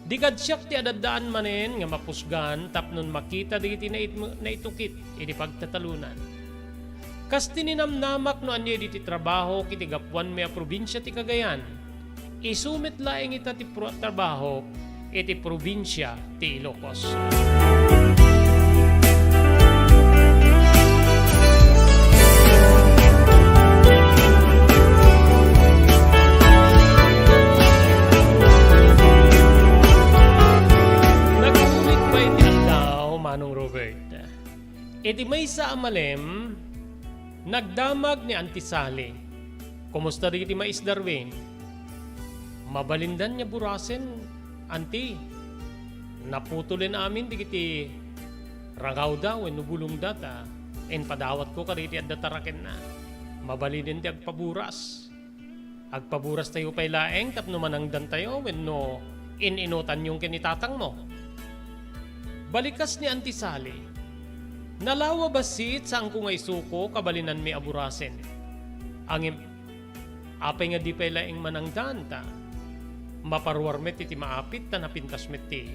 Di kadsyak ti adadaan manen nga mapusgan tapnon makita digiti na itukit iti pagtatalunan. Kas tininamnamak no anya iti trabaho kiti gapuan mea probinsya ti Cagayan. Isumit laeng ita ti trabaho iti probinsya ti Ilocos. Manong Robert. Iti may sa amalem, nagdamag ni Antisali. Kumusta rin iti mais Darwin? Mabalindan niya burasen, Anti. Naputulin amin di kiti rangaw daw, nubulong data. En padawat ko kariti at dataraken na. Mabalinin ti agpaburas. Agpaburas tayo pay laeng, tapno manangdan tayo, wenno ininutan yung kinitatang mo. Balikas ni Antisali, nalawa basit sa ang kungay suko kabalinan mi aburasen. Ang apay nga di pay laing manangdan ta, maparwar met iti maapit ta napintas met ti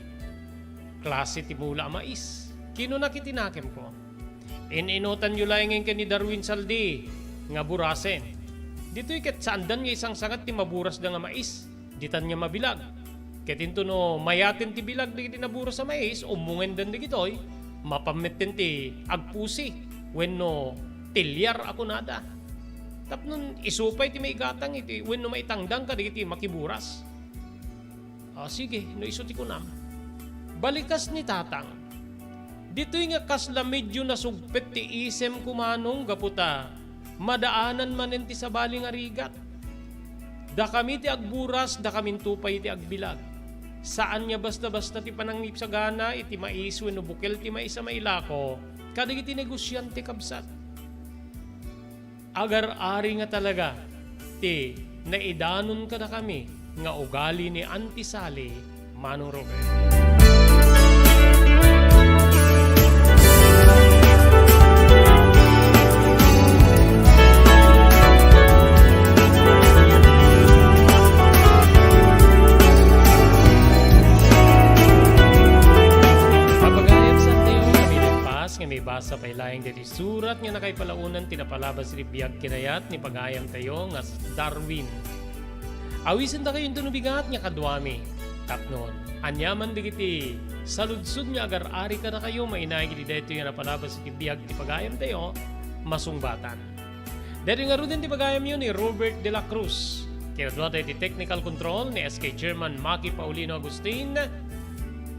klase ti mula mais. Kino nakitinakem ko. Ininutan yu laing nga ni Darwin Saldi nga burasen. Dito'y ket saandan nga isang sangat ti maburas da nga mais, ditan nga mabilag. Ketinto no mayatin ti bilag di naburas sa mais, umungen dan di gitoy, mapamitten ti agpusi, wenno tilyar ako nada. Tapnon isupay ti maigatang iti, wenno maitangdang ka di iti makiburas. Sige, no iso ti kunam. Balikas ni tatang. Dito'y nga kasla medyo nasugpet ti isem kumanong gaputa, madaanan manen ti sabaling arigat. Da kami ti agburas, da kami tupay ti agbilag. Saan niya basta-basta ti panangip sa gana, iti mais wenno bukel ti mais sa mailako, kadig iti negosyante kabsat. Agar-ari nga talaga, ti naidanon ka na kami, nga ugali ni Antisali, Manong Robert. Nga may basa pay laing diti surat nga nakaipalaunan tinapalabas iti biag kinayat ni pagayam tayo nga Darwin. Awisan ta kayo yung bigat nga kadwami. Tapnon, anyaman digiti saludsud nga agar-ari ka na kayo mainay giti dito nga napalabas iti biag ti pagayam tayo masungbatan. Dito nga rin ti pagayam yun ni Robert de la Cruz. Kinadwa tayo ti technical control ni SK Chairman Maki Paulino Agustin.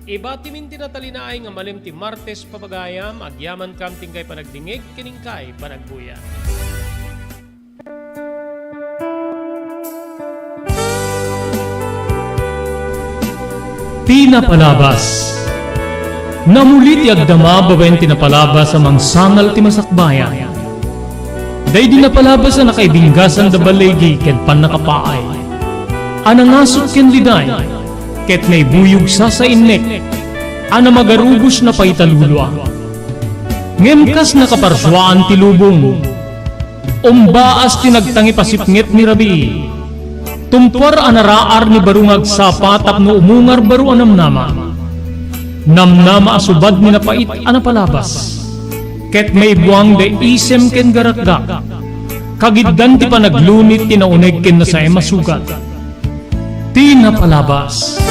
Iba timin tinatalinaay nga malim ti Martes papagayam, agyaman kam tingkay panagdingig, kiningkay panagbuya. Pinapalabas. Namulit ti agdama babaen tinapalabas amang sangal ti masakbayan. Day di napalabas na nakaibinggasan da balegi ken pan nakapaay. Anangasot ken liday. Ket may buyog sa innek, ana magarubos na paitalulwa. Ngemkas na kaparswaan ti lubong, umbaas tinagtangi pasipnget ni Rabi. Tumpar anaraar ni barungag sapa tapno umungar baru anamnama. Namnama asubad ni napait anapalabas. Ket may buwang de isem ken garakdak. Kagiddan ti panaglunit tinauneg ken na sa masugat. Pinapalabas.